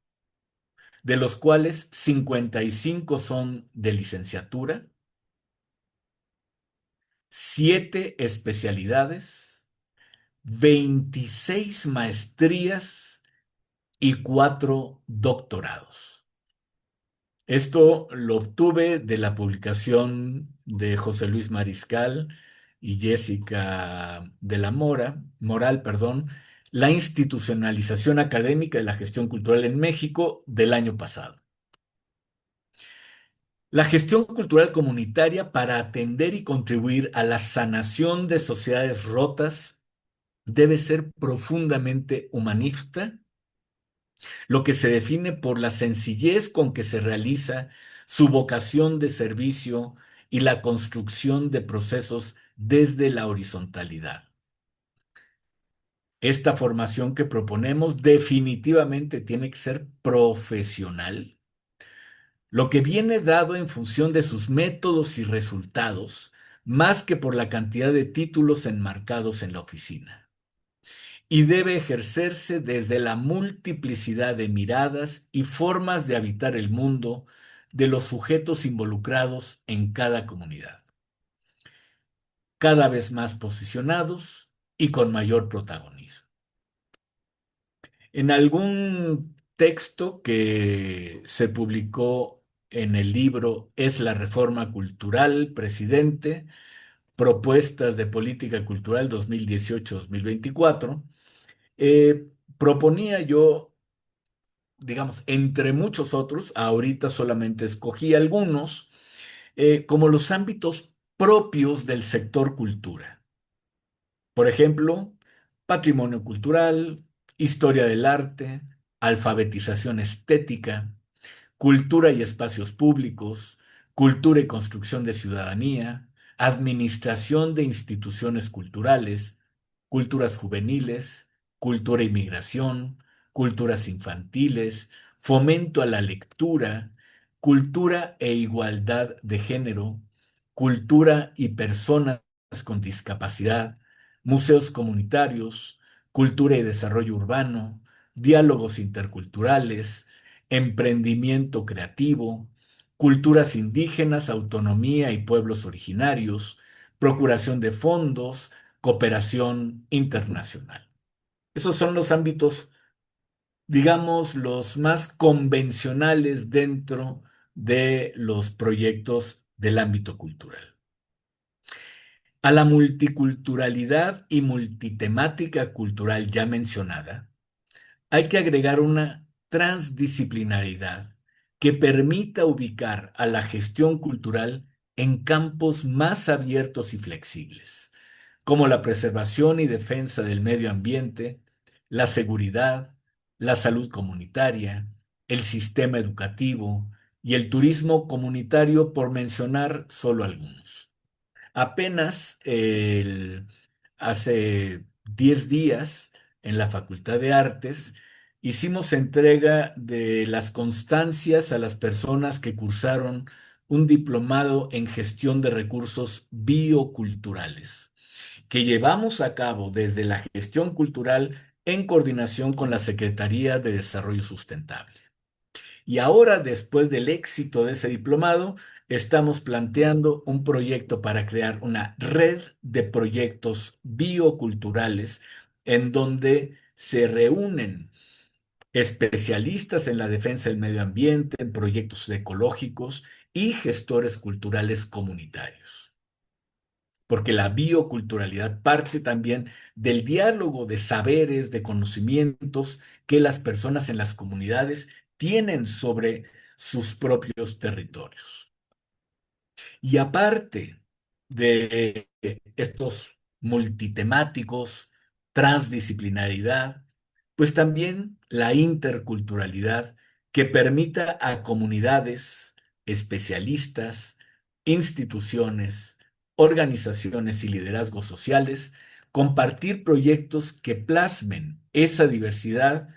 de los cuales 55 son de licenciatura, 7 especialidades, 26 maestrías y 4 doctorados. Esto lo obtuve de la publicación de José Luis Mariscal y Jessica de la Moral, perdón, La institucionalización académica de la gestión cultural en México del año pasado. La gestión cultural comunitaria para atender y contribuir a la sanación de sociedades rotas debe ser profundamente humanista, lo que se define por la sencillez con que se realiza su vocación de servicio y la construcción de procesos desde la horizontalidad. Esta formación que proponemos definitivamente tiene que ser profesional, lo que viene dado en función de sus métodos y resultados, más que por la cantidad de títulos enmarcados en la oficina, y debe ejercerse desde la multiplicidad de miradas y formas de habitar el mundo de los sujetos involucrados en cada comunidad, cada vez más posicionados y con mayor protagonismo. En algún texto que se publicó en el libro Es la Reforma Cultural, Presidente, Propuestas de Política Cultural 2018-2024, proponía yo, digamos, entre muchos otros, ahorita solamente escogí algunos, como los ámbitos propios del sector cultura. Por ejemplo, patrimonio cultural, historia del arte, alfabetización estética, cultura y espacios públicos, cultura y construcción de ciudadanía, administración de instituciones culturales, culturas juveniles, cultura y migración, culturas infantiles, fomento a la lectura, cultura e igualdad de género, cultura y personas con discapacidad, museos comunitarios, cultura y desarrollo urbano, diálogos interculturales, emprendimiento creativo, culturas indígenas, autonomía y pueblos originarios, procuración de fondos, cooperación internacional. Esos son los ámbitos, digamos, los más convencionales dentro de los proyectos del ámbito cultural. A la multiculturalidad y multitemática cultural ya mencionada, hay que agregar una transdisciplinaridad que permita ubicar a la gestión cultural en campos más abiertos y flexibles, como la preservación y defensa del medio ambiente, la seguridad, la salud comunitaria, el sistema educativo y el turismo comunitario, por mencionar solo algunos. Apenas hace 10 días en la Facultad de Artes hicimos entrega de las constancias a las personas que cursaron un diplomado en gestión de recursos bioculturales, que llevamos a cabo desde la gestión cultural en coordinación con la Secretaría de Desarrollo Sustentable. Y ahora, después del éxito de ese diplomado, estamos planteando un proyecto para crear una red de proyectos bioculturales en donde se reúnen especialistas en la defensa del medio ambiente, en proyectos ecológicos y gestores culturales comunitarios. Porque la bioculturalidad parte también del diálogo de saberes, de conocimientos que las personas en las comunidades tienen sobre sus propios territorios. Y aparte de estos multitemáticos, transdisciplinaridad, pues también la interculturalidad que permita a comunidades, especialistas, instituciones, organizaciones y liderazgos sociales compartir proyectos que plasmen esa diversidad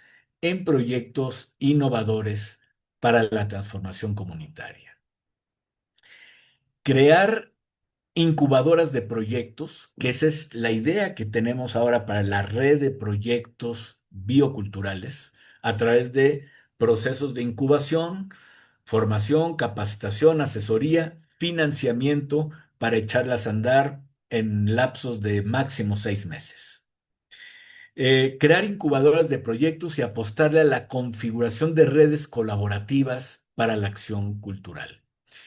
en proyectos innovadores para la transformación comunitaria. Crear incubadoras de proyectos, que esa es la idea que tenemos ahora para la red de proyectos bioculturales, a través de procesos de incubación, formación, capacitación, asesoría, financiamiento para echarlas a andar en lapsos de máximo 6 meses. Crear incubadoras de proyectos y apostarle a la configuración de redes colaborativas para la acción cultural.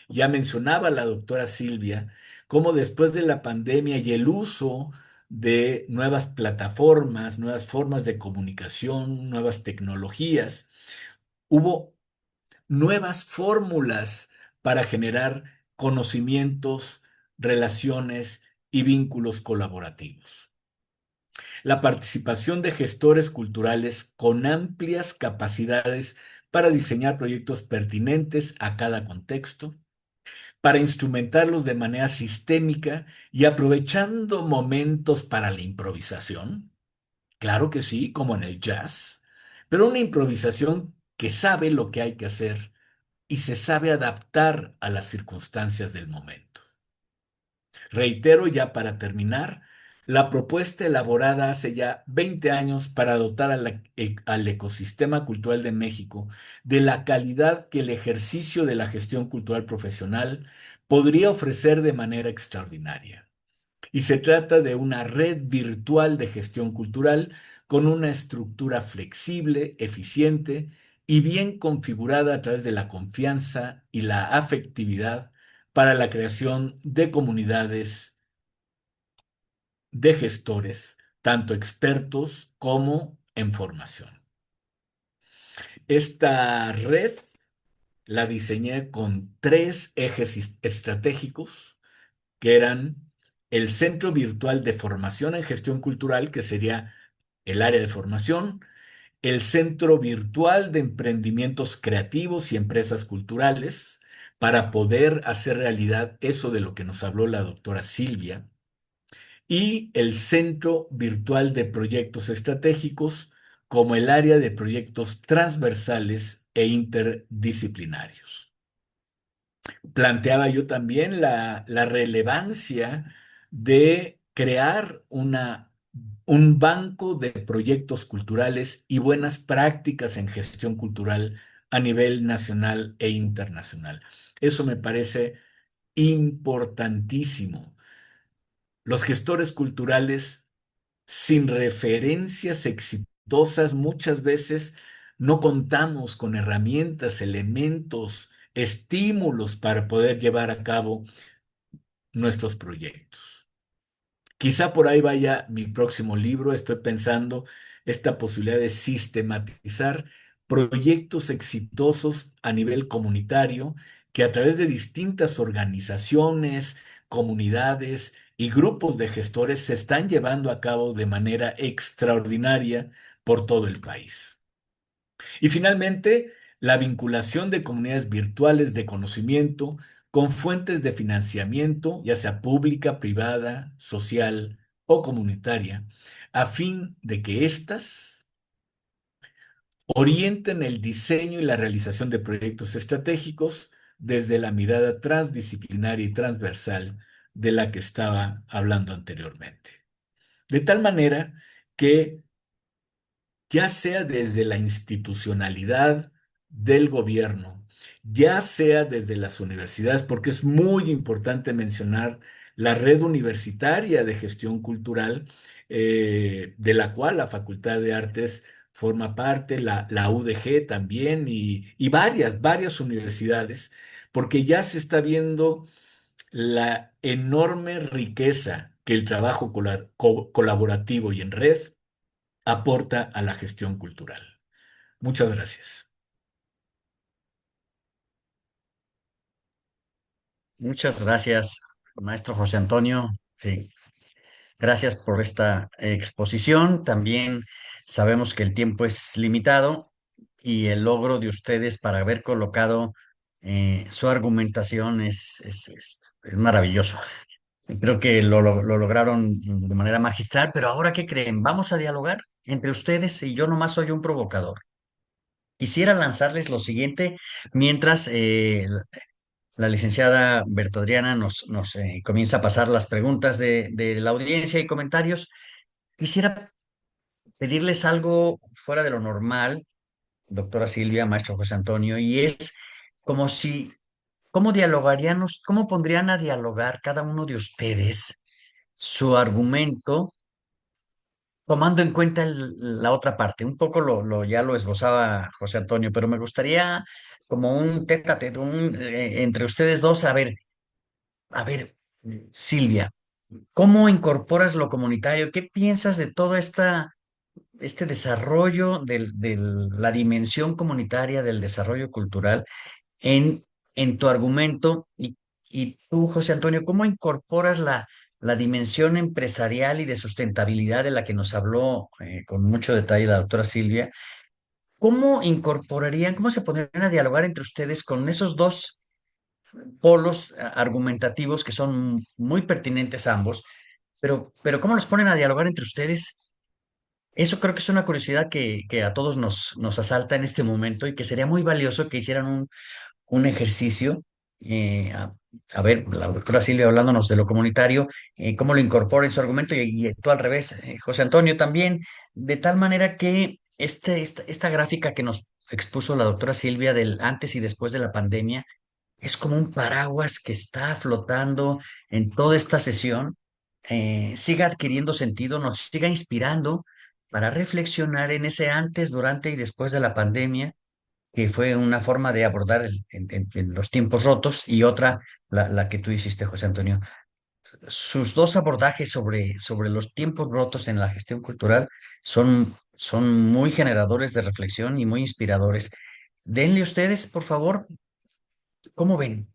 Ya mencionaba la doctora Silvia cómo después de la pandemia y el uso de nuevas plataformas, nuevas formas de comunicación, nuevas tecnologías, hubo nuevas fórmulas para generar conocimientos, relaciones y vínculos colaborativos. La participación de gestores culturales con amplias capacidades para diseñar proyectos pertinentes a cada contexto, para instrumentarlos de manera sistémica y aprovechando momentos para la improvisación. Claro que sí, como en el jazz, pero una improvisación que sabe lo que hay que hacer y se sabe adaptar a las circunstancias del momento. Reitero ya para terminar, la propuesta elaborada hace ya 20 años para dotar al ecosistema cultural de México de la calidad que el ejercicio de la gestión cultural profesional podría ofrecer de manera extraordinaria. Y se trata de una red virtual de gestión cultural con una estructura flexible, eficiente y bien configurada a través de la confianza y la afectividad para la creación de comunidades de gestores, tanto expertos como en formación. Esta red la diseñé con 3 ejes estratégicos que eran el Centro Virtual de Formación en Gestión Cultural, que sería el área de formación, el Centro Virtual de Emprendimientos Creativos y Empresas Culturales, para poder hacer realidad eso de lo que nos habló la doctora Silvia, y el Centro Virtual de Proyectos Estratégicos como el área de proyectos transversales e interdisciplinarios. Planteaba yo también la relevancia de crear un banco de proyectos culturales y buenas prácticas en gestión cultural a nivel nacional e internacional. Eso me parece importantísimo. Los gestores culturales sin referencias exitosas muchas veces no contamos con herramientas, elementos, estímulos para poder llevar a cabo nuestros proyectos. Quizá por ahí vaya mi próximo libro. Estoy pensando esta posibilidad de sistematizar proyectos exitosos a nivel comunitario que a través de distintas organizaciones, comunidades y grupos de gestores se están llevando a cabo de manera extraordinaria por todo el país. Y finalmente, la vinculación de comunidades virtuales de conocimiento con fuentes de financiamiento, ya sea pública, privada, social o comunitaria, a fin de que éstas orienten el diseño y la realización de proyectos estratégicos desde la mirada transdisciplinaria y transversal de la que estaba hablando anteriormente. De tal manera que ya sea desde la institucionalidad del gobierno ya sea desde las universidades, porque es muy importante mencionar la red universitaria de gestión cultural, de la cual la Facultad de Artes forma parte, la UDG también y varias universidades, porque ya se está viendo la enorme riqueza que el trabajo colaborativo y en red aporta a la gestión cultural. Muchas gracias. Muchas gracias, maestro José Antonio. Sí, gracias por esta exposición. También sabemos que el tiempo es limitado y el logro de ustedes para haber colocado su argumentación es maravilloso. Creo que lo lograron de manera magistral, pero ahora, ¿qué creen? Vamos a dialogar entre ustedes y yo nomás soy un provocador. Quisiera lanzarles lo siguiente mientras la licenciada Bertadriana nos comienza a pasar las preguntas de la audiencia y comentarios. Quisiera pedirles algo fuera de lo normal, doctora Silvia, maestro José Antonio, y es como si, ¿cómo dialogarían, cómo pondrían a dialogar cada uno de ustedes su argumento, tomando en cuenta la otra parte? Un poco ya lo esbozaba José Antonio, pero me gustaría como un tete a tete, entre ustedes dos, a ver, Silvia, ¿cómo incorporas lo comunitario? ¿Qué piensas de todo este desarrollo de la dimensión comunitaria del desarrollo cultural en, en tu argumento? Y tú, José Antonio, ¿cómo incorporas la dimensión empresarial y de sustentabilidad de la que nos habló con mucho detalle la doctora Silvia? ¿Cómo incorporarían, cómo se pondrían a dialogar entre ustedes con esos dos polos argumentativos que son muy pertinentes ambos, pero ¿cómo los ponen a dialogar entre ustedes? Eso creo que es una curiosidad que a todos nos asalta en este momento y que sería muy valioso que hicieran un ejercicio. eh, a, a ver, la doctora Silvia hablándonos de lo comunitario, cómo lo incorpora en su argumento y tú al revés, José Antonio también, de tal manera que esta gráfica que nos expuso la doctora Silvia del antes y después de la pandemia, es como un paraguas que está flotando en toda esta sesión, siga adquiriendo sentido, nos siga inspirando para reflexionar en ese antes, durante y después de la pandemia, que fue una forma de abordar en los tiempos rotos y otra, la que tú hiciste, José Antonio. Sus dos abordajes sobre los tiempos rotos en la gestión cultural son muy generadores de reflexión y muy inspiradores. Denle ustedes, por favor, ¿cómo ven?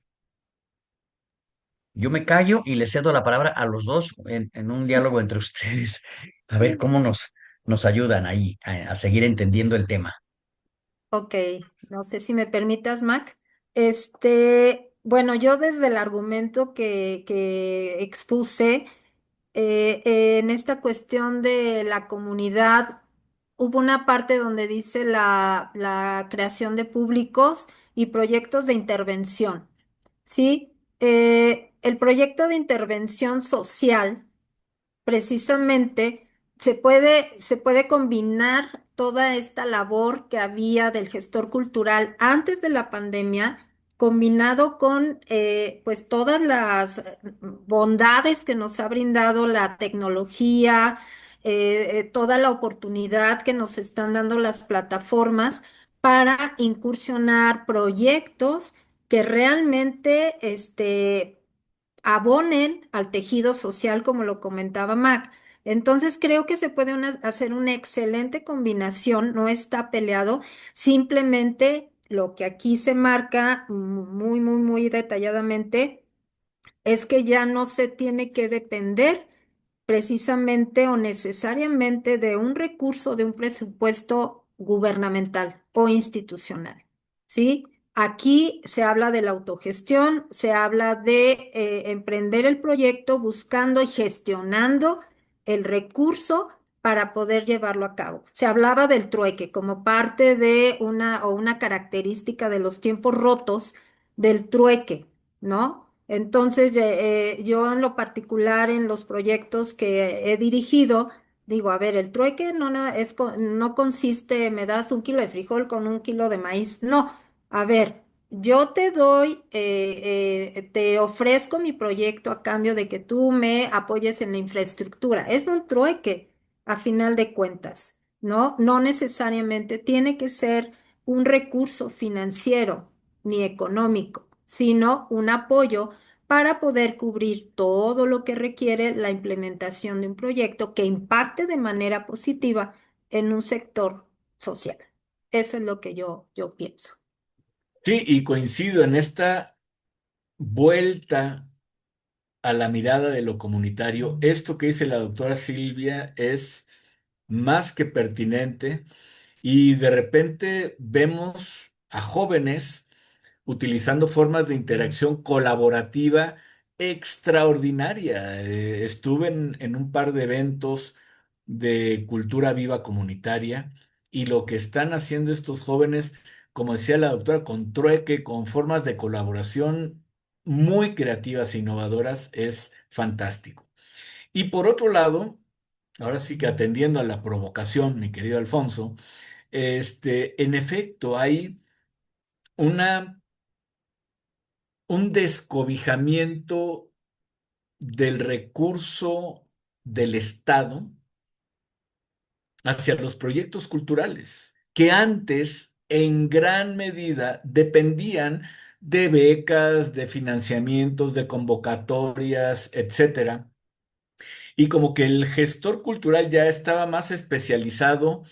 Yo me callo y les cedo la palabra a los dos en un diálogo entre ustedes. A ver cómo nos ayudan ahí a seguir entendiendo el tema. Ok, no sé si me permitas, Mac. Bueno, yo desde el argumento que expuse, en esta cuestión de la comunidad, hubo una parte donde dice la creación de públicos y proyectos de intervención, ¿sí? El proyecto de intervención social precisamente se puede combinar toda esta labor que había del gestor cultural antes de la pandemia, combinado con pues todas las bondades que nos ha brindado la tecnología, toda la oportunidad que nos están dando las plataformas para incursionar proyectos que realmente abonen al tejido social, como lo comentaba Mac. Entonces creo que se puede hacer una excelente combinación, no está peleado, simplemente lo que aquí se marca muy detalladamente es que ya no se tiene que depender precisamente o necesariamente de un recurso, de un presupuesto gubernamental o institucional, ¿sí? Aquí se habla de la autogestión, se habla de emprender el proyecto buscando y gestionando el recurso para poder llevarlo a cabo. Se hablaba del trueque como parte de una característica de los tiempos rotos del trueque, ¿no? Entonces, yo en lo particular en los proyectos que he dirigido, digo, a ver, el trueque no consiste, me das un kilo de frijol con un kilo de maíz. No, a ver. yo te doy, te ofrezco mi proyecto a cambio de que tú me apoyes en la infraestructura. Es un trueque, a final de cuentas, ¿no? No necesariamente tiene que ser un recurso financiero ni económico, sino un apoyo para poder cubrir todo lo que requiere la implementación de un proyecto que impacte de manera positiva en un sector social. Eso es lo que yo pienso. Sí, y coincido en esta vuelta a la mirada de lo comunitario. Esto que dice la doctora Silvia es más que pertinente y de repente vemos a jóvenes utilizando formas de interacción colaborativa extraordinaria. Estuve en un par de eventos de cultura viva comunitaria y lo que están haciendo estos jóvenes, como decía la doctora, con trueque, con formas de colaboración muy creativas e innovadoras, es fantástico. Y por otro lado, ahora sí que atendiendo a la provocación, mi querido Alfonso, en efecto hay una un descobijamiento del recurso del Estado hacia los proyectos culturales, que antes en gran medida dependían de becas, de financiamientos, de convocatorias, etcétera. Y como que el gestor cultural ya estaba más especializado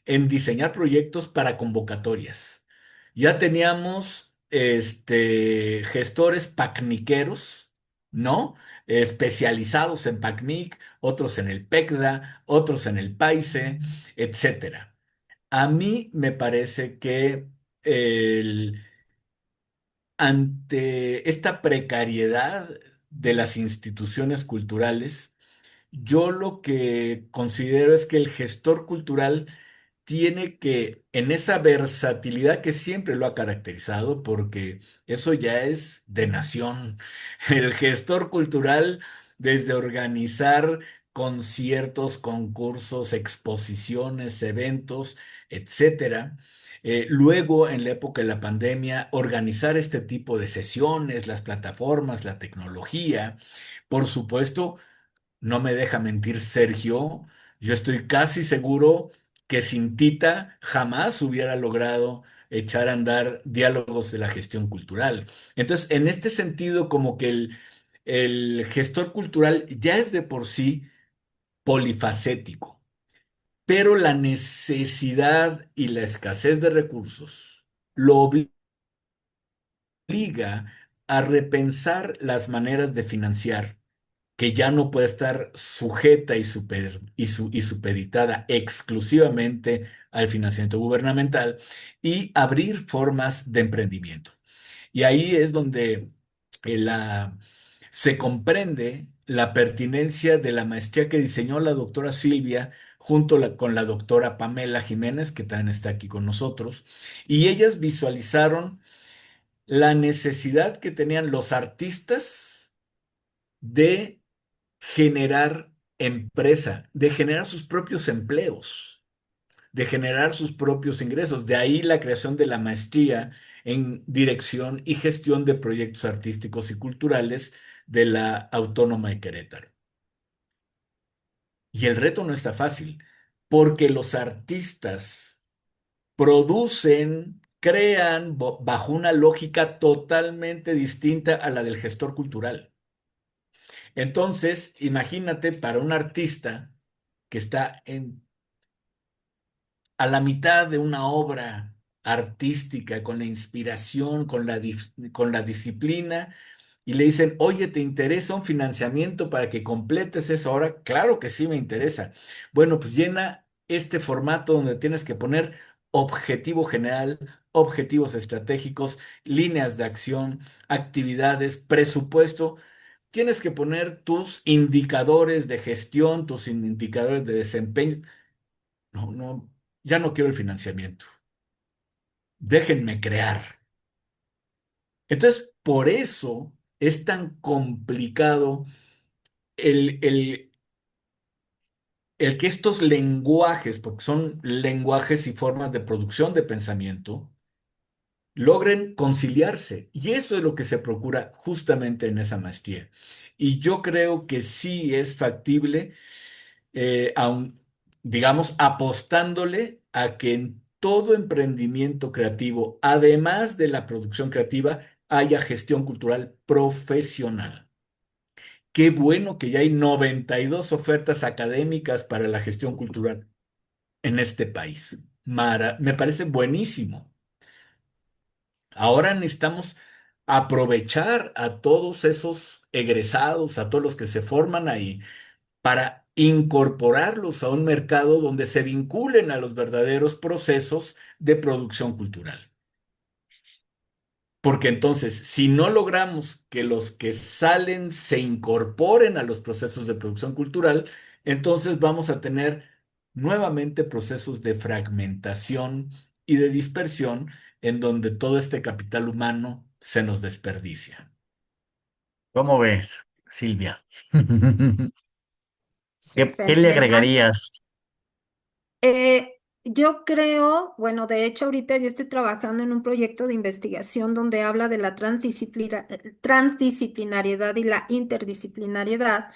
en diseñar proyectos para convocatorias. Ya teníamos gestores pacniqueros, ¿no? Especializados en PACNIC, otros en el PECDA, otros en el PAISE, etcétera. A mí me parece que el- ante esta precariedad de las instituciones culturales, yo lo que considero es que el gestor cultural tiene que, en esa versatilidad que siempre lo ha caracterizado, porque eso ya es de nación, el gestor cultural, desde organizar conciertos, concursos, exposiciones, eventos, etcétera. Luego, en la época de la pandemia, organizar este tipo de sesiones, las plataformas, la tecnología, por supuesto no me deja mentir Sergio, yo estoy casi seguro que sin Tita jamás hubiera logrado echar a andar diálogos de la gestión cultural. Entonces, en este sentido, como que el gestor cultural ya es de por sí polifacético, pero la necesidad y la escasez de recursos lo obliga a repensar las maneras de financiar que ya no puede estar sujeta y supeditada exclusivamente al financiamiento gubernamental y abrir formas de emprendimiento. Y ahí es donde eh, la- se comprende la pertinencia de la maestría que diseñó la doctora Silvia junto con la doctora Pamela Jiménez, que también está aquí con nosotros, y ellas visualizaron la necesidad que tenían los artistas de generar empresa, de generar sus propios empleos, de generar sus propios ingresos. De ahí la creación de la maestría en dirección y gestión de proyectos artísticos y culturales de la Autónoma de Querétaro. Y el reto no está fácil, porque los artistas producen, crean bajo una lógica totalmente distinta a la del gestor cultural. Entonces, imagínate para un artista que está a la mitad de una obra artística, con la inspiración, con la disciplina, y le dicen, oye, ¿te interesa un financiamiento para que completes esa obra? Claro que sí me interesa. Bueno, pues llena este formato donde tienes que poner objetivo general, objetivos estratégicos, líneas de acción, actividades, presupuesto. Tienes que poner tus indicadores de gestión, tus indicadores de desempeño. No, no, ya no quiero el financiamiento. Déjenme crear. Entonces, por eso es tan complicado el, el, el que estos lenguajes, porque son lenguajes y formas de producción de pensamiento, logren conciliarse. Y eso es lo que se procura justamente en esa maestría. Y yo creo que sí es factible, digamos, apostándole a que en todo emprendimiento creativo, además de la producción creativa, haya gestión cultural profesional. Qué bueno que ya hay 92 ofertas académicas para la gestión cultural en este país. Me parece buenísimo. Ahora necesitamos aprovechar a todos esos egresados, a todos los que se forman ahí, para incorporarlos a un mercado donde se vinculen a los verdaderos procesos de producción cultural. Porque entonces, si no logramos que los que salen se incorporen a los procesos de producción cultural, entonces vamos a tener nuevamente procesos de fragmentación y de dispersión en donde todo este capital humano se nos desperdicia. ¿Cómo ves, Silvia? ¿Qué le Fenomenal. agregarías? Yo creo, bueno, de hecho ahorita yo estoy trabajando en un proyecto de investigación donde habla de la transdisciplinariedad y la interdisciplinariedad,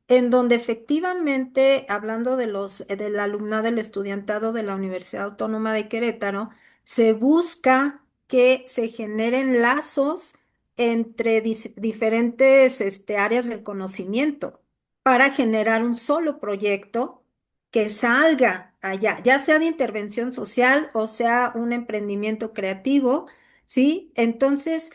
en donde efectivamente, hablando de del alumnado, del estudiantado de la Universidad Autónoma de Querétaro, se busca que se generen lazos entre diferentes áreas del conocimiento para generar un solo proyecto que salga allá, ya sea de intervención social o sea un emprendimiento creativo, ¿sí? Entonces,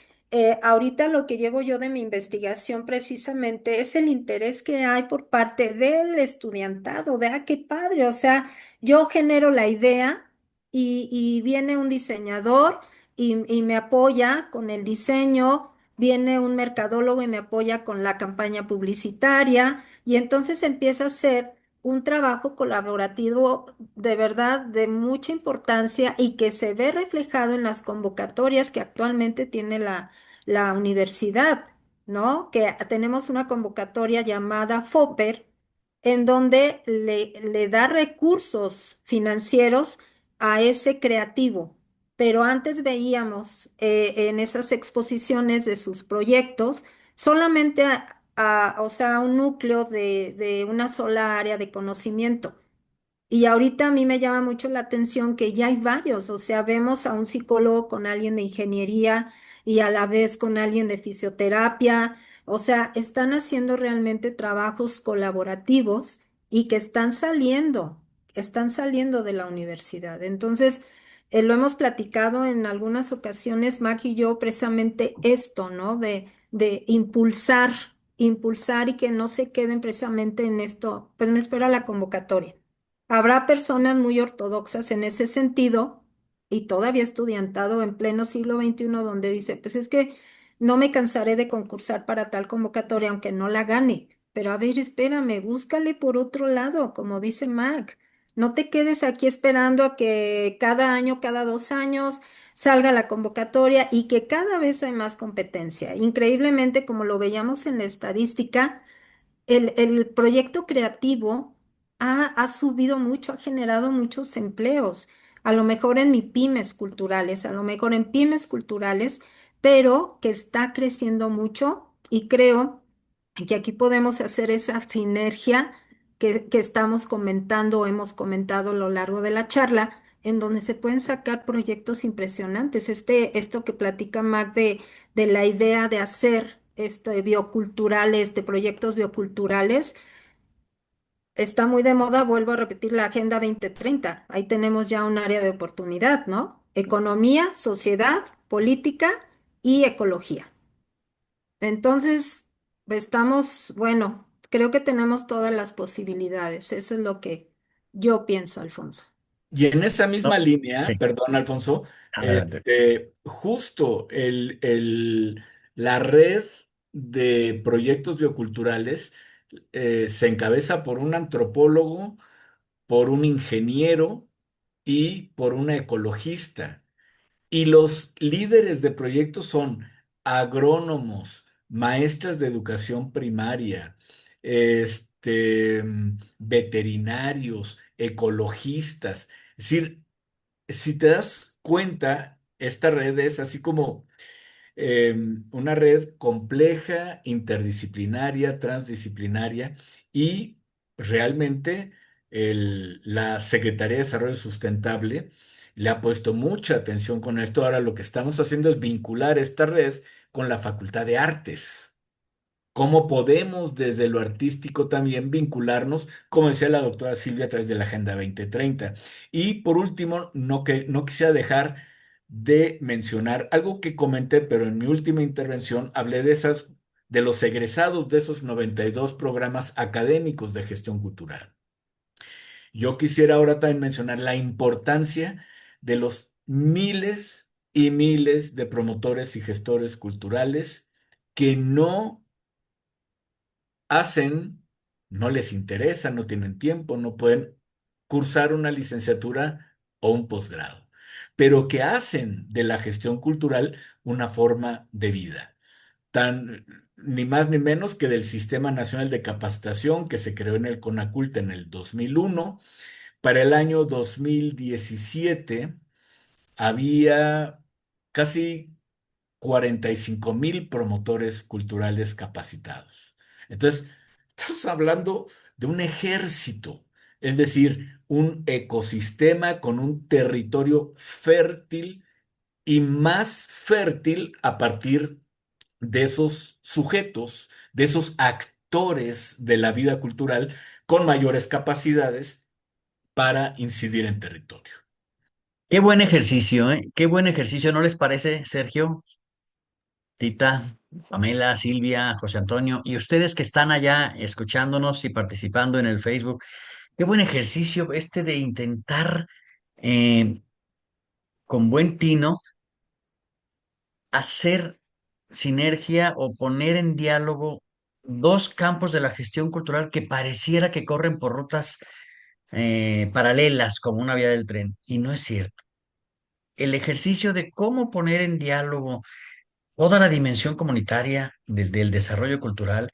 ahorita lo que llevo yo de mi investigación precisamente es el interés que hay por parte del estudiantado, de, qué padre, o sea, yo genero la idea y viene un diseñador y me apoya con el diseño. Viene un mercadólogo y me apoya con la campaña publicitaria y entonces empieza a ser un trabajo colaborativo de verdad de mucha importancia y que se ve reflejado en las convocatorias que actualmente tiene la universidad, ¿no? Que tenemos una convocatoria llamada FOPER, en donde le da recursos financieros a ese creativo. Pero antes veíamos en esas exposiciones de sus proyectos solamente o sea, un núcleo de una sola área de conocimiento. Y ahorita a mí me llama mucho la atención que ya hay varios, o sea, vemos a un psicólogo con alguien de ingeniería y a la vez con alguien de fisioterapia, o sea, están haciendo realmente trabajos colaborativos y que están saliendo de la universidad. Entonces, lo hemos platicado en algunas ocasiones, Mac y yo, precisamente esto, ¿no? De impulsar y que no se queden precisamente en esto, pues me espera la convocatoria. Habrá personas muy ortodoxas en ese sentido y todavía estudiantado en pleno siglo XXI donde dice, pues es que no me cansaré de concursar para tal convocatoria aunque no la gane. Pero a ver, espérame, búscale por otro lado, como dice Mac. No te quedes aquí esperando a que cada año, cada 2 años salga la convocatoria y que cada vez hay más competencia. Increíblemente, como lo veíamos en la estadística, el proyecto creativo ha subido mucho, ha generado muchos empleos, a lo mejor en pymes culturales, a lo mejor en pymes culturales, pero que está creciendo mucho y creo que aquí podemos hacer esa sinergia que estamos comentando o hemos comentado a lo largo de la charla, en donde se pueden sacar proyectos impresionantes. Esto que platica Mac de la idea de hacer bioculturales, de proyectos bioculturales, está muy de moda, vuelvo a repetir, la Agenda 2030. Ahí tenemos ya un área de oportunidad, ¿no? Economía, sociedad, política y ecología. Entonces, bueno, creo que tenemos todas las posibilidades. Eso es lo que yo pienso, Alfonso. Y en esa No, misma línea, sí, perdón, Alfonso, adelante. justo la red de proyectos bioculturales se encabeza por un antropólogo, por un ingeniero y por una ecologista. Y los líderes de proyectos son agrónomos, maestras de educación primaria, veterinarios, ecologistas. Es decir, si te das cuenta, esta red es así como eh, una red compleja, interdisciplinaria, transdisciplinaria y realmente la Secretaría de Desarrollo Sustentable le ha puesto mucha atención con esto. Ahora lo que estamos haciendo es vincular esta red con la Facultad de Artes. ¿Cómo podemos desde lo artístico también vincularnos, como decía la doctora Silvia, a través de la Agenda 2030? Y por último, no quisiera dejar de mencionar algo que comenté, pero en mi última intervención hablé de los egresados de esos 92 programas académicos de gestión cultural. Yo quisiera ahora también mencionar la importancia de los miles y miles de promotores y gestores culturales que no hacen, no les interesa, no tienen tiempo, no pueden cursar una licenciatura o un posgrado, pero que hacen de la gestión cultural una forma de vida, tan ni más ni menos que del Sistema Nacional de Capacitación que se creó en el CONACULTA en el 2001. Para el año 2017 había casi 45,000 promotores culturales capacitados. Entonces, estamos hablando de un ejército, es decir, un ecosistema con un territorio fértil y más fértil a partir de esos sujetos, de esos actores de la vida cultural con mayores capacidades para incidir en territorio. Qué buen ejercicio, ¿eh? Qué buen ejercicio, ¿no les parece, Sergio, Tita, Pamela, Silvia, José Antonio, y ustedes que están allá escuchándonos y participando en el Facebook? Qué buen ejercicio este de intentar eh, con buen tino hacer sinergia o poner en diálogo dos campos de la gestión cultural que pareciera que corren por rutas paralelas como una vía del tren, y no es cierto. El ejercicio de cómo poner en diálogo toda la dimensión comunitaria del desarrollo cultural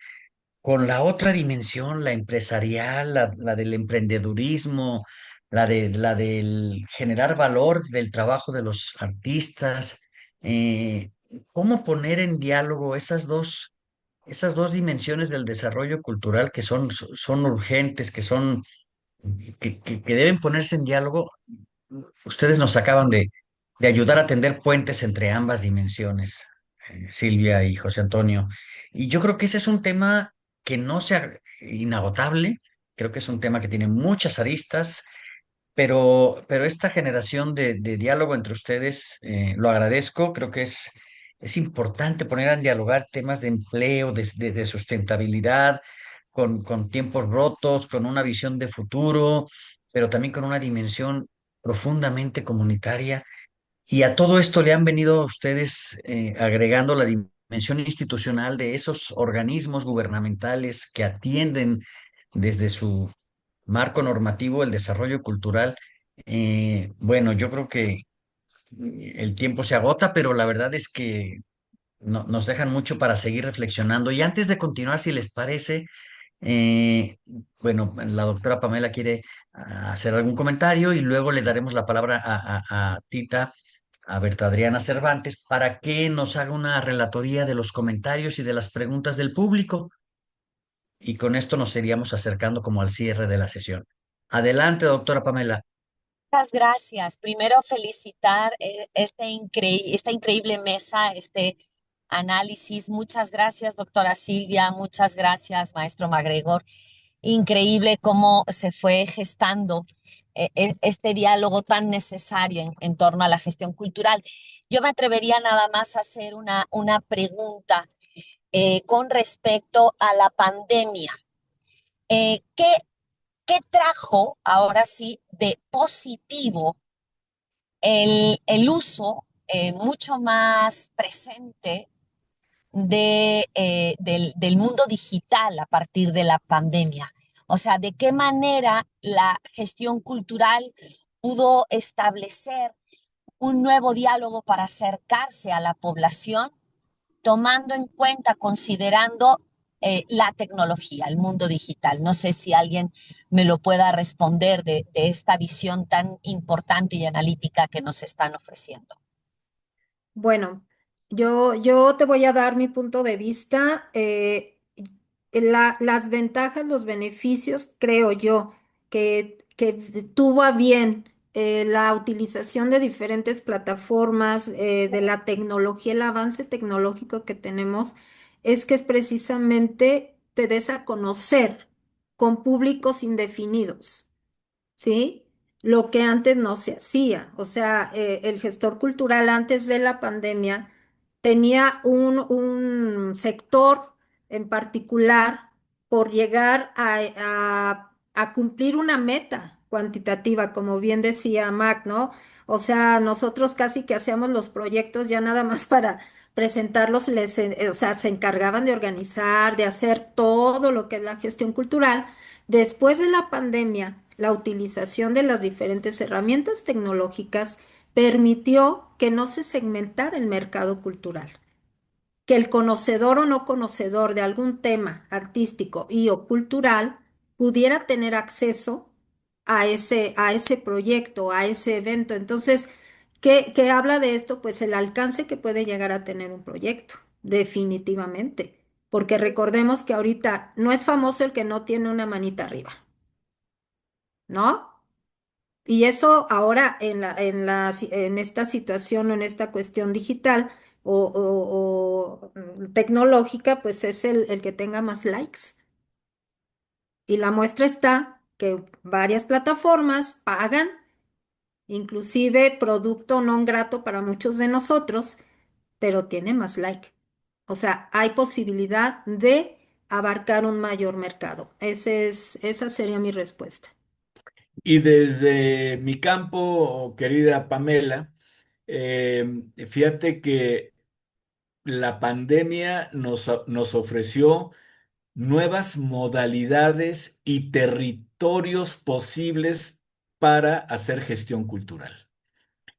con la otra dimensión, la empresarial, la del emprendedurismo, la del generar valor del trabajo de los artistas, eh, cómo poner en diálogo esas dos dimensiones del desarrollo cultural que son urgentes, que deben ponerse en diálogo. Ustedes nos acaban de ayudar a tender puentes entre ambas dimensiones, Silvia y José Antonio. Y yo creo que ese es un tema que no sea inagotable, creo que es un tema que tiene muchas aristas, pero esta generación de diálogo entre ustedes, lo agradezco, creo que es importante poner a dialogar temas de empleo, de sustentabilidad, con tiempos rotos, con una visión de futuro, pero también con una dimensión profundamente comunitaria. Y a todo esto le han venido ustedes agregando la dimensión institucional de esos organismos gubernamentales que atienden desde su marco normativo el desarrollo cultural. Bueno, yo creo que el tiempo se agota, pero la verdad es que nos dejan mucho para seguir reflexionando. Y antes de continuar, si les parece, eh, bueno, la doctora Pamela quiere hacer algún comentario y luego le daremos la palabra a Tita, a Berta Adriana Cervantes, para que nos haga una relatoría de los comentarios y de las preguntas del público. Y con esto nos iríamos acercando como al cierre de la sesión. Adelante, doctora Pamela. Muchas gracias. Primero felicitar esta increíble mesa, este análisis. Muchas gracias, doctora Silvia. Muchas gracias, maestro MacGregor. Increíble cómo se fue gestando este diálogo tan necesario en torno a la gestión cultural. Yo me atrevería nada más a hacer una pregunta con respecto a la pandemia. ¿Qué trajo ahora sí de positivo el uso mucho más presente del mundo digital a partir de la pandemia? O sea, ¿de qué manera la gestión cultural pudo establecer un nuevo diálogo para acercarse a la población, tomando en cuenta, considerando la tecnología, el mundo digital? No sé si alguien me lo pueda responder de esta visión tan importante y analítica que nos están ofreciendo. Bueno, yo te voy a dar mi punto de vista. Las ventajas, los beneficios, creo yo, que tuvo a bien la utilización de diferentes plataformas, de la tecnología, el avance tecnológico que tenemos, es precisamente te des a conocer con públicos indefinidos. ¿Sí? Lo que antes no se hacía. O sea, el gestor cultural antes de la pandemia tenía un sector en particular por llegar a cumplir una meta cuantitativa, como bien decía Mac, ¿no? O sea, nosotros casi que hacíamos los proyectos ya nada más para presentarlos, o sea, se encargaban de organizar, de hacer todo lo que es la gestión cultural. Después de la pandemia, la utilización de las diferentes herramientas tecnológicas permitió que no se segmentara el mercado cultural, que el conocedor o no conocedor de algún tema artístico y o cultural pudiera tener acceso a ese proyecto, a ese evento. Entonces, ¿qué habla de esto? Pues el alcance que puede llegar a tener un proyecto, definitivamente. Porque recordemos que ahorita no es famoso el que no tiene una manita arriba, ¿no? Y eso ahora en esta situación o en esta cuestión digital o tecnológica, pues es el que tenga más likes. Y la muestra está que varias plataformas pagan, inclusive producto no grato para muchos de nosotros, pero tiene más like. O sea, hay posibilidad de abarcar un mayor mercado. Esa sería mi respuesta. Y desde mi campo, querida Pamela, fíjate que la pandemia nos ofreció nuevas modalidades y territorios posibles para hacer gestión cultural.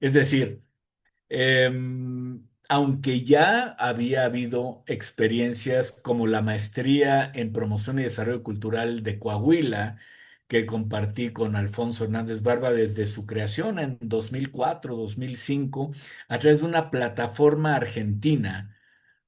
Es decir, aunque ya había habido experiencias como la maestría en promoción y desarrollo cultural de Coahuila, que compartí con Alfonso Hernández Barba desde su creación en 2004, 2005, a través de una plataforma argentina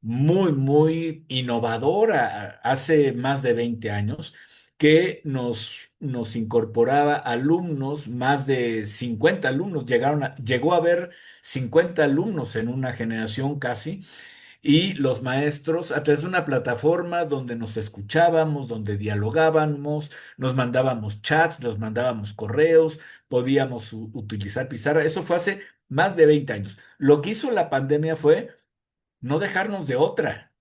muy innovadora hace más de 20 años, que nos incorporaba alumnos, más de 50 alumnos, llegó a haber 50 alumnos en una generación casi, y los maestros a través de una plataforma donde nos escuchábamos, donde dialogábamos, nos mandábamos chats, nos mandábamos correos, podíamos utilizar pizarra. Eso fue hace más de 20 años. Lo que hizo la pandemia fue no dejarnos de otra,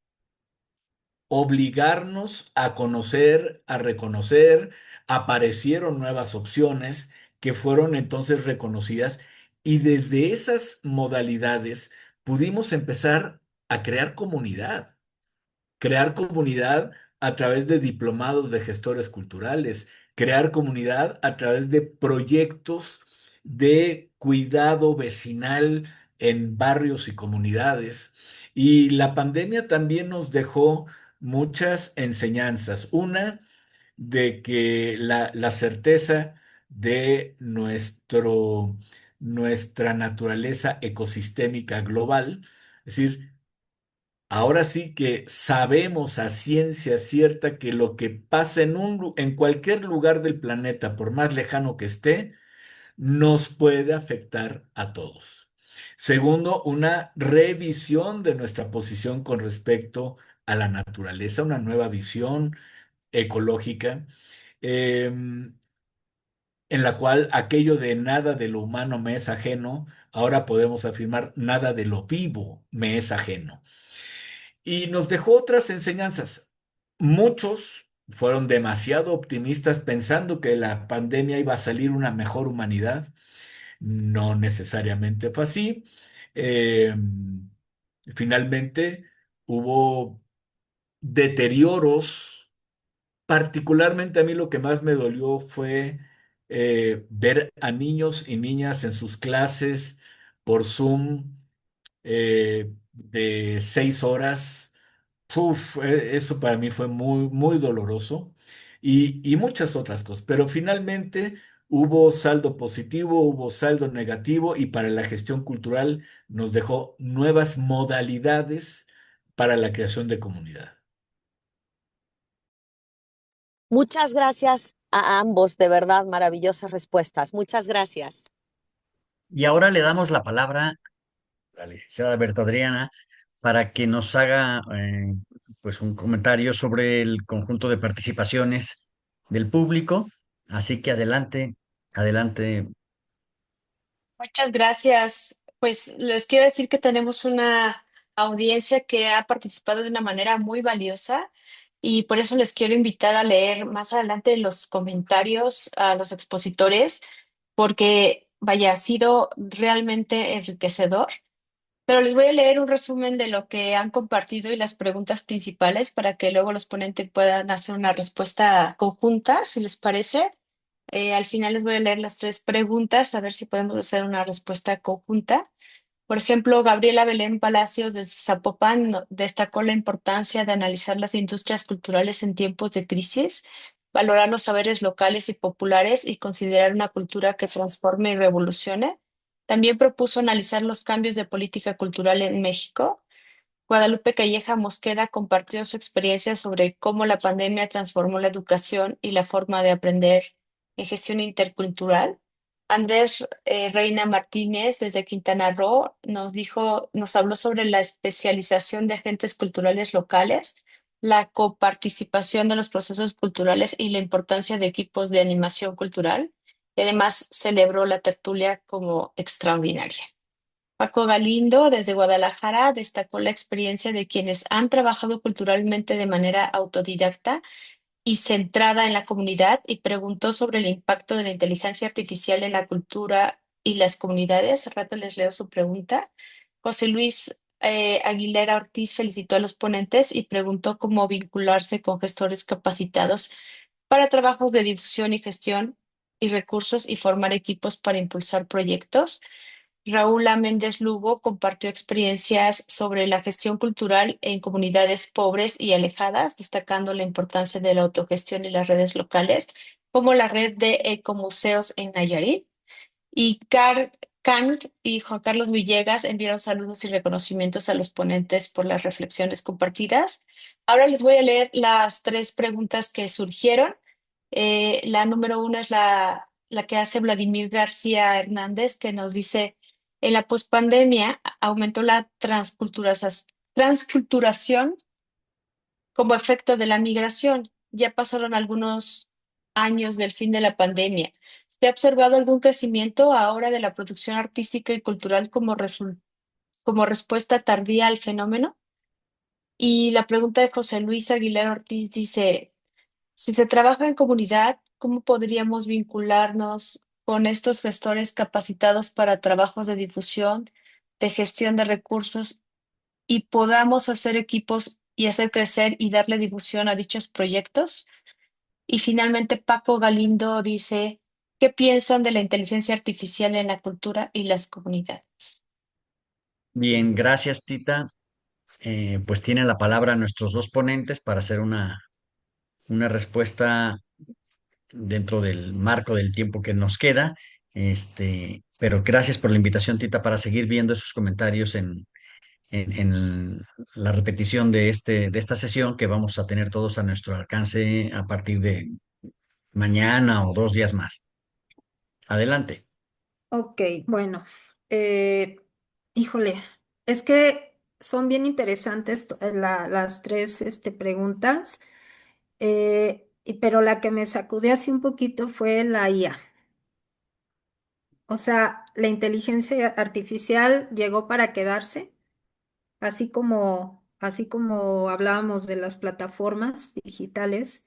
obligarnos a conocer, a reconocer. Aparecieron nuevas opciones que fueron entonces reconocidas, y desde esas modalidades pudimos empezar a crear comunidad a través de diplomados de gestores culturales, crear comunidad a través de proyectos de cuidado vecinal en barrios y comunidades. Y la pandemia también nos dejó muchas enseñanzas. Una, de que la certeza de nuestra naturaleza ecosistémica global, es decir, ahora sí que sabemos a ciencia cierta que lo que pasa en cualquier lugar del planeta, por más lejano que esté, nos puede afectar a todos. Segundo, una revisión de nuestra posición con respecto a la naturaleza, una nueva visión ecológica, en la cual aquello de nada de lo humano me es ajeno, ahora podemos afirmar nada de lo vivo me es ajeno. Y nos dejó otras enseñanzas. Muchos fueron demasiado optimistas pensando que la pandemia iba a salir una mejor humanidad. No necesariamente fue así. Eh, Finalmente hubo deterioros. Particularmente a mí lo que más me dolió fue ver a niños y niñas en sus clases por Zoom de 6 horas. Uf, eso para mí fue muy doloroso, y muchas otras cosas. Pero finalmente Hubo saldo positivo, hubo saldo negativo y para la gestión cultural nos dejó nuevas modalidades para la creación de comunidad. Muchas gracias a ambos, de verdad, maravillosas respuestas. Muchas gracias. Y ahora le damos la palabra a la licenciada Berta Adriana para que nos haga pues un comentario sobre el conjunto de participaciones del público. Así que adelante, adelante. Muchas gracias. Pues les quiero decir que tenemos una audiencia que ha participado de una manera muy valiosa y por eso les quiero invitar a leer más adelante los comentarios a los expositores, porque vaya, ha sido realmente enriquecedor. Pero les voy a leer un resumen de lo que han compartido y las preguntas principales para que luego los ponentes puedan hacer una respuesta conjunta, si les parece. Al final les voy a leer las tres preguntas, a ver si podemos hacer una respuesta conjunta. Por ejemplo, Gabriela Belén Palacios de Zapopan destacó la importancia de analizar las industrias culturales en tiempos de crisis, valorar los saberes locales y populares y considerar una cultura que transforme y revolucione. También propuso analizar los cambios de política cultural en México. Guadalupe Calleja Mosqueda compartió su experiencia sobre cómo la pandemia transformó la educación y la forma de aprender en gestión intercultural. Andrés Reina Martínez, desde Quintana Roo, nos habló sobre la especialización de agentes culturales locales, la coparticipación de los procesos culturales y la importancia de equipos de animación cultural. Y además celebró la tertulia como extraordinaria. Paco Galindo, desde Guadalajara, destacó la experiencia de quienes han trabajado culturalmente de manera autodidacta y centrada en la comunidad y preguntó sobre el impacto de la inteligencia artificial en la cultura y las comunidades. Al rato les leo su pregunta. José Luis Aguilera Ortiz felicitó a los ponentes y preguntó cómo vincularse con gestores capacitados para trabajos de difusión y gestión y recursos y formar equipos para impulsar proyectos. Raúl A. Méndez Lugo compartió experiencias sobre la gestión cultural en comunidades pobres y alejadas, destacando la importancia de la autogestión y las redes locales, como la red de ecomuseos en Nayarit. Y Kant y Juan Carlos Villegas enviaron saludos y reconocimientos a los ponentes por las reflexiones compartidas. Ahora les voy a leer las tres preguntas que surgieron. La número uno es la que hace Vladimir García Hernández, que nos dice, en la pospandemia aumentó la transculturación como efecto de la migración. Ya pasaron algunos años del fin de la pandemia. ¿Se ha observado algún crecimiento ahora de la producción artística y cultural como respuesta tardía al fenómeno? Y la pregunta de José Luis Aguilar Ortiz dice, si se trabaja en comunidad, ¿cómo podríamos vincularnos con estos gestores capacitados para trabajos de difusión, de gestión de recursos y podamos hacer equipos y hacer crecer y darle difusión a dichos proyectos? Y finalmente, Paco Galindo dice, ¿qué piensan de la inteligencia artificial en la cultura y las comunidades? Bien, gracias, Tita. Pues tienen la palabra nuestros dos ponentes para hacer una respuesta dentro del marco del tiempo que nos queda. Pero gracias por la invitación, Tita, para seguir viendo esos comentarios en la repetición de esta sesión que vamos a tener todos a nuestro alcance a partir de mañana o 2 días más. Adelante. Ok, bueno, eh, híjole, es que son bien interesantes las tres preguntas, pero la que me sacudió así un poquito fue la IA. O sea, la inteligencia artificial llegó para quedarse. Así como hablábamos de las plataformas digitales,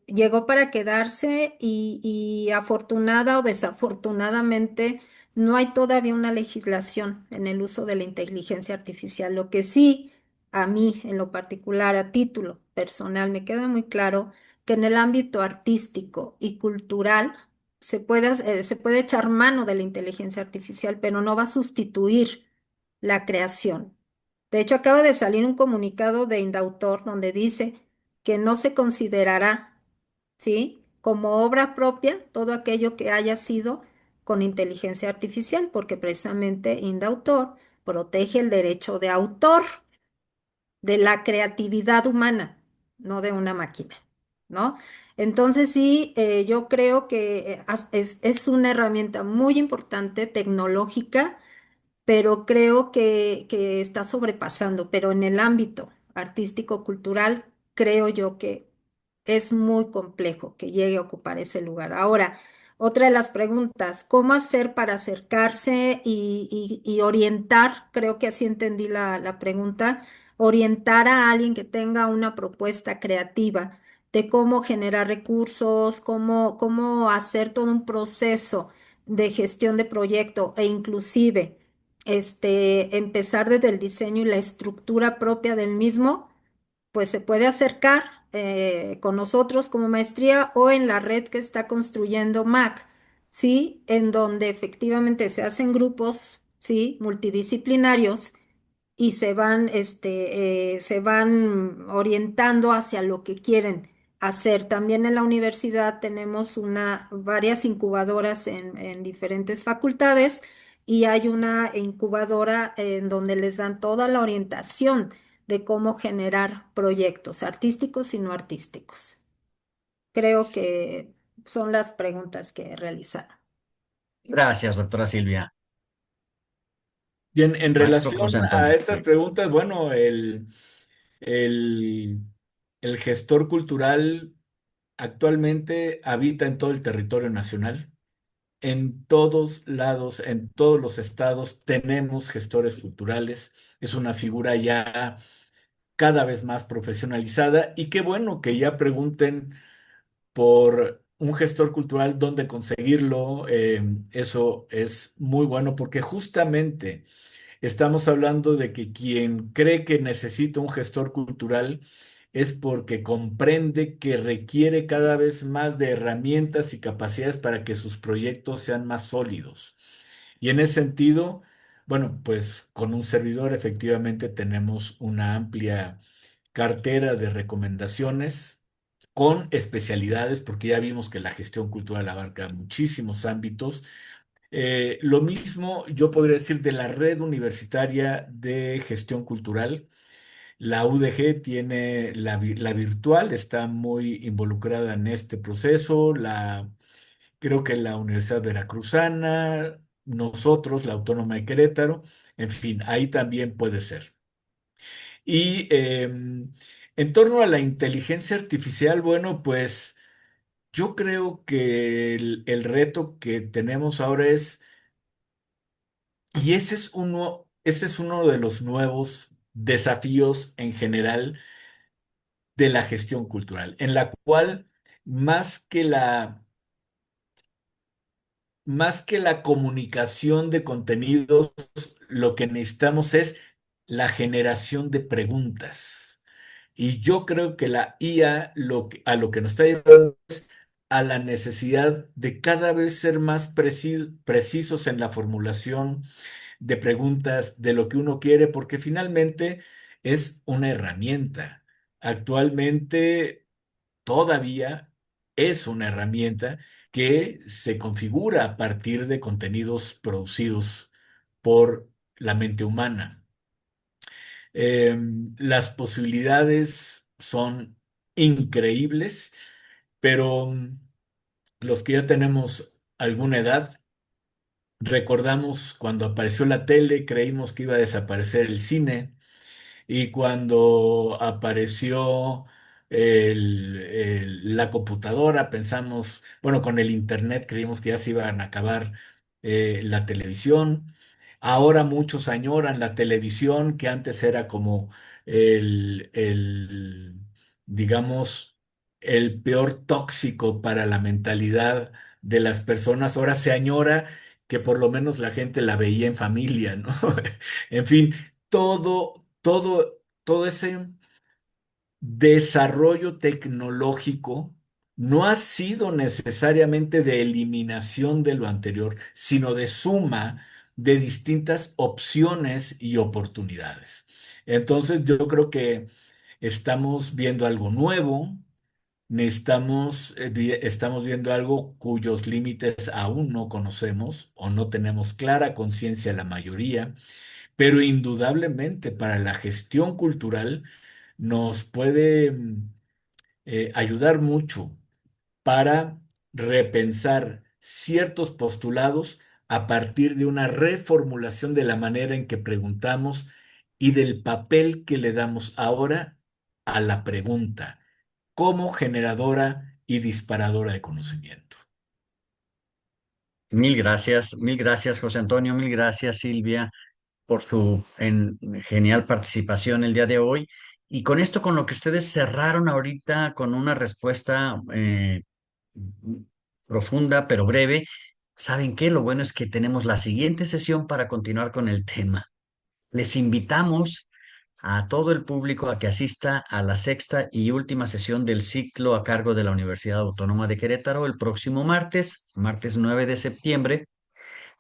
llegó para quedarse y afortunada o desafortunadamente no hay todavía una legislación en el uso de la inteligencia artificial. Lo que sí, a mí en lo particular, a título personal, me queda muy claro que en el ámbito artístico y cultural se puede echar mano de la inteligencia artificial, pero no va a sustituir la creación. De hecho, acaba de salir un comunicado de Indautor donde dice que no se considerará, ¿sí?, como obra propia todo aquello que haya sido con inteligencia artificial, porque precisamente INDAUTOR protege el derecho de autor de la creatividad humana, no de una máquina, ¿no? Entonces sí, yo creo que es una herramienta muy importante tecnológica, pero creo que está sobrepasando, pero en el ámbito artístico-cultural, creo yo que es muy complejo que llegue a ocupar ese lugar. Ahora, otra de las preguntas, ¿cómo hacer para acercarse y orientar? Creo que así entendí la pregunta, orientar a alguien que tenga una propuesta creativa de cómo generar recursos, cómo hacer todo un proceso de gestión de proyecto e inclusive empezar desde el diseño y la estructura propia del mismo, pues se puede acercar con nosotros como maestría o en la red que está construyendo MAC, ¿sí? En donde efectivamente se hacen grupos, ¿sí? Multidisciplinarios y se van orientando hacia lo que quieren hacer. También en la universidad tenemos varias incubadoras en diferentes facultades y hay una incubadora en donde les dan toda la orientación de cómo generar proyectos artísticos y no artísticos. Creo que son las preguntas que he realizado. Gracias, doctora Silvia. Bien, en Maestro relación José a Antonio. estas preguntas, bueno, el, el gestor cultural actualmente habita en todo el territorio nacional. En todos lados, en todos los estados, tenemos gestores culturales. Es una figura ya cada vez más profesionalizada y qué bueno que ya pregunten por un gestor cultural, dónde conseguirlo. Eso es muy bueno porque justamente estamos hablando de que quien cree que necesita un gestor cultural es porque comprende que requiere cada vez más de herramientas y capacidades para que sus proyectos sean más sólidos. Y en ese sentido, bueno, pues con un servidor efectivamente tenemos una amplia cartera de recomendaciones con especialidades, porque ya vimos que la gestión cultural abarca muchísimos ámbitos. Lo mismo yo podría decir de la red universitaria de gestión cultural. La UDG tiene la virtual, está muy involucrada en este proceso. Creo que la Universidad Veracruzana, nosotros, la Autónoma de Querétaro, en fin, ahí también puede ser. Y en torno a la inteligencia artificial, bueno, pues yo creo que el reto que tenemos ahora es, y ese es uno de los nuevos desafíos en general de la gestión cultural, en la cual más que más que la comunicación de contenidos, lo que necesitamos es la generación de preguntas. Y yo creo que la IA a lo que nos está llevando a la necesidad de cada vez ser más precisos en la formulación de preguntas, de lo que uno quiere, porque finalmente es una herramienta. Actualmente todavía es una herramienta que se configura a partir de contenidos producidos por la mente humana. Las posibilidades son increíbles, pero los que ya tenemos alguna edad, recordamos cuando apareció la tele, creímos que iba a desaparecer el cine. Y cuando apareció la computadora, pensamos, bueno, con el internet creímos que ya se iban a acabar la televisión. Ahora muchos añoran la televisión, que antes era como el, digamos, el peor tóxico para la mentalidad de las personas. Ahora se añora que por lo menos la gente la veía en familia, ¿no? En fin, todo ese desarrollo tecnológico no ha sido necesariamente de eliminación de lo anterior, sino de suma de distintas opciones y oportunidades. Entonces, yo creo que estamos viendo algo nuevo, estamos viendo algo cuyos límites aún no conocemos o no tenemos clara conciencia la mayoría, pero indudablemente para la gestión cultural nos puede ayudar mucho para repensar ciertos postulados a partir de una reformulación de la manera en que preguntamos y del papel que le damos ahora a la pregunta como generadora y disparadora de conocimiento. Mil gracias, José Antonio, mil gracias, Silvia, por su genial participación el día de hoy. Y con esto, con lo que ustedes cerraron ahorita, con una respuesta profunda pero breve, ¿saben qué? Lo bueno es que tenemos la siguiente sesión para continuar con el tema. Les invitamos a todo el público a que asista a la sexta y última sesión del ciclo a cargo de la Universidad Autónoma de Querétaro el próximo martes 9 de septiembre,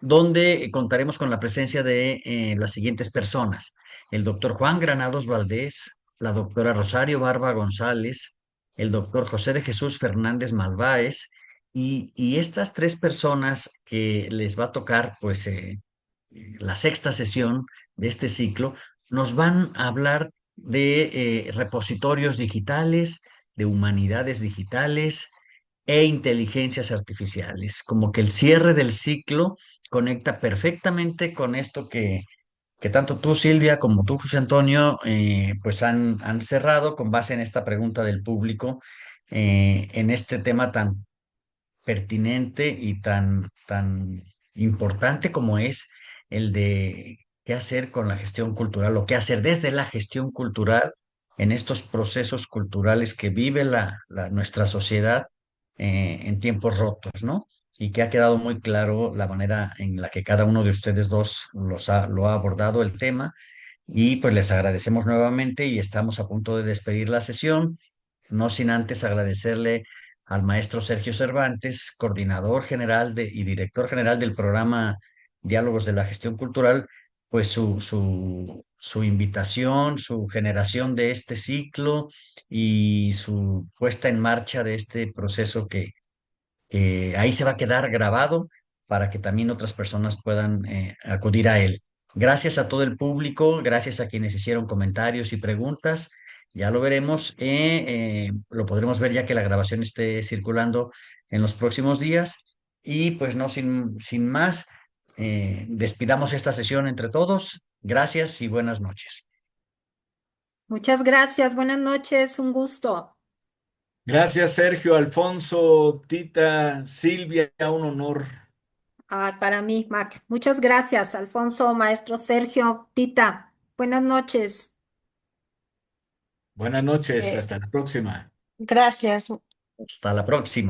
donde contaremos con la presencia de las siguientes personas: el doctor Juan Granados Valdés, la doctora Rosario Barba González, el doctor José de Jesús Fernández Malváez, y estas tres personas que les va a tocar, pues, la sexta sesión de este ciclo, nos van a hablar de repositorios digitales, de humanidades digitales e inteligencias artificiales. Como que el cierre del ciclo conecta perfectamente con esto que tanto tú, Silvia, como tú, José Antonio, pues han cerrado con base en esta pregunta del público, en este tema tan pertinente y tan importante como es el de qué hacer con la gestión cultural o qué hacer desde la gestión cultural en estos procesos culturales que vive nuestra sociedad en tiempos rotos, ¿no? Y que ha quedado muy claro la manera en la que cada uno de ustedes dos lo ha abordado el tema, y pues les agradecemos nuevamente y estamos a punto de despedir la sesión, no sin antes agradecerle al maestro Sergio Cervantes, coordinador general y director general del programa Diálogos de la Gestión Cultural, pues su invitación, su generación de este ciclo y su puesta en marcha de este proceso que ahí se va a quedar grabado para que también otras personas puedan acudir a él. Gracias a todo el público, gracias a quienes hicieron comentarios y preguntas. Ya lo veremos, lo podremos ver ya que la grabación esté circulando en los próximos días. Y pues no, sin más, despidamos esta sesión entre todos. Gracias y buenas noches. Muchas gracias, buenas noches, un gusto. Gracias, Sergio, Alfonso, Tita, Silvia, un honor. Para mí, Mac. Muchas gracias, Alfonso, maestro Sergio, Tita. Buenas noches. Buenas noches, Eh, hasta la próxima. gracias. Hasta la próxima.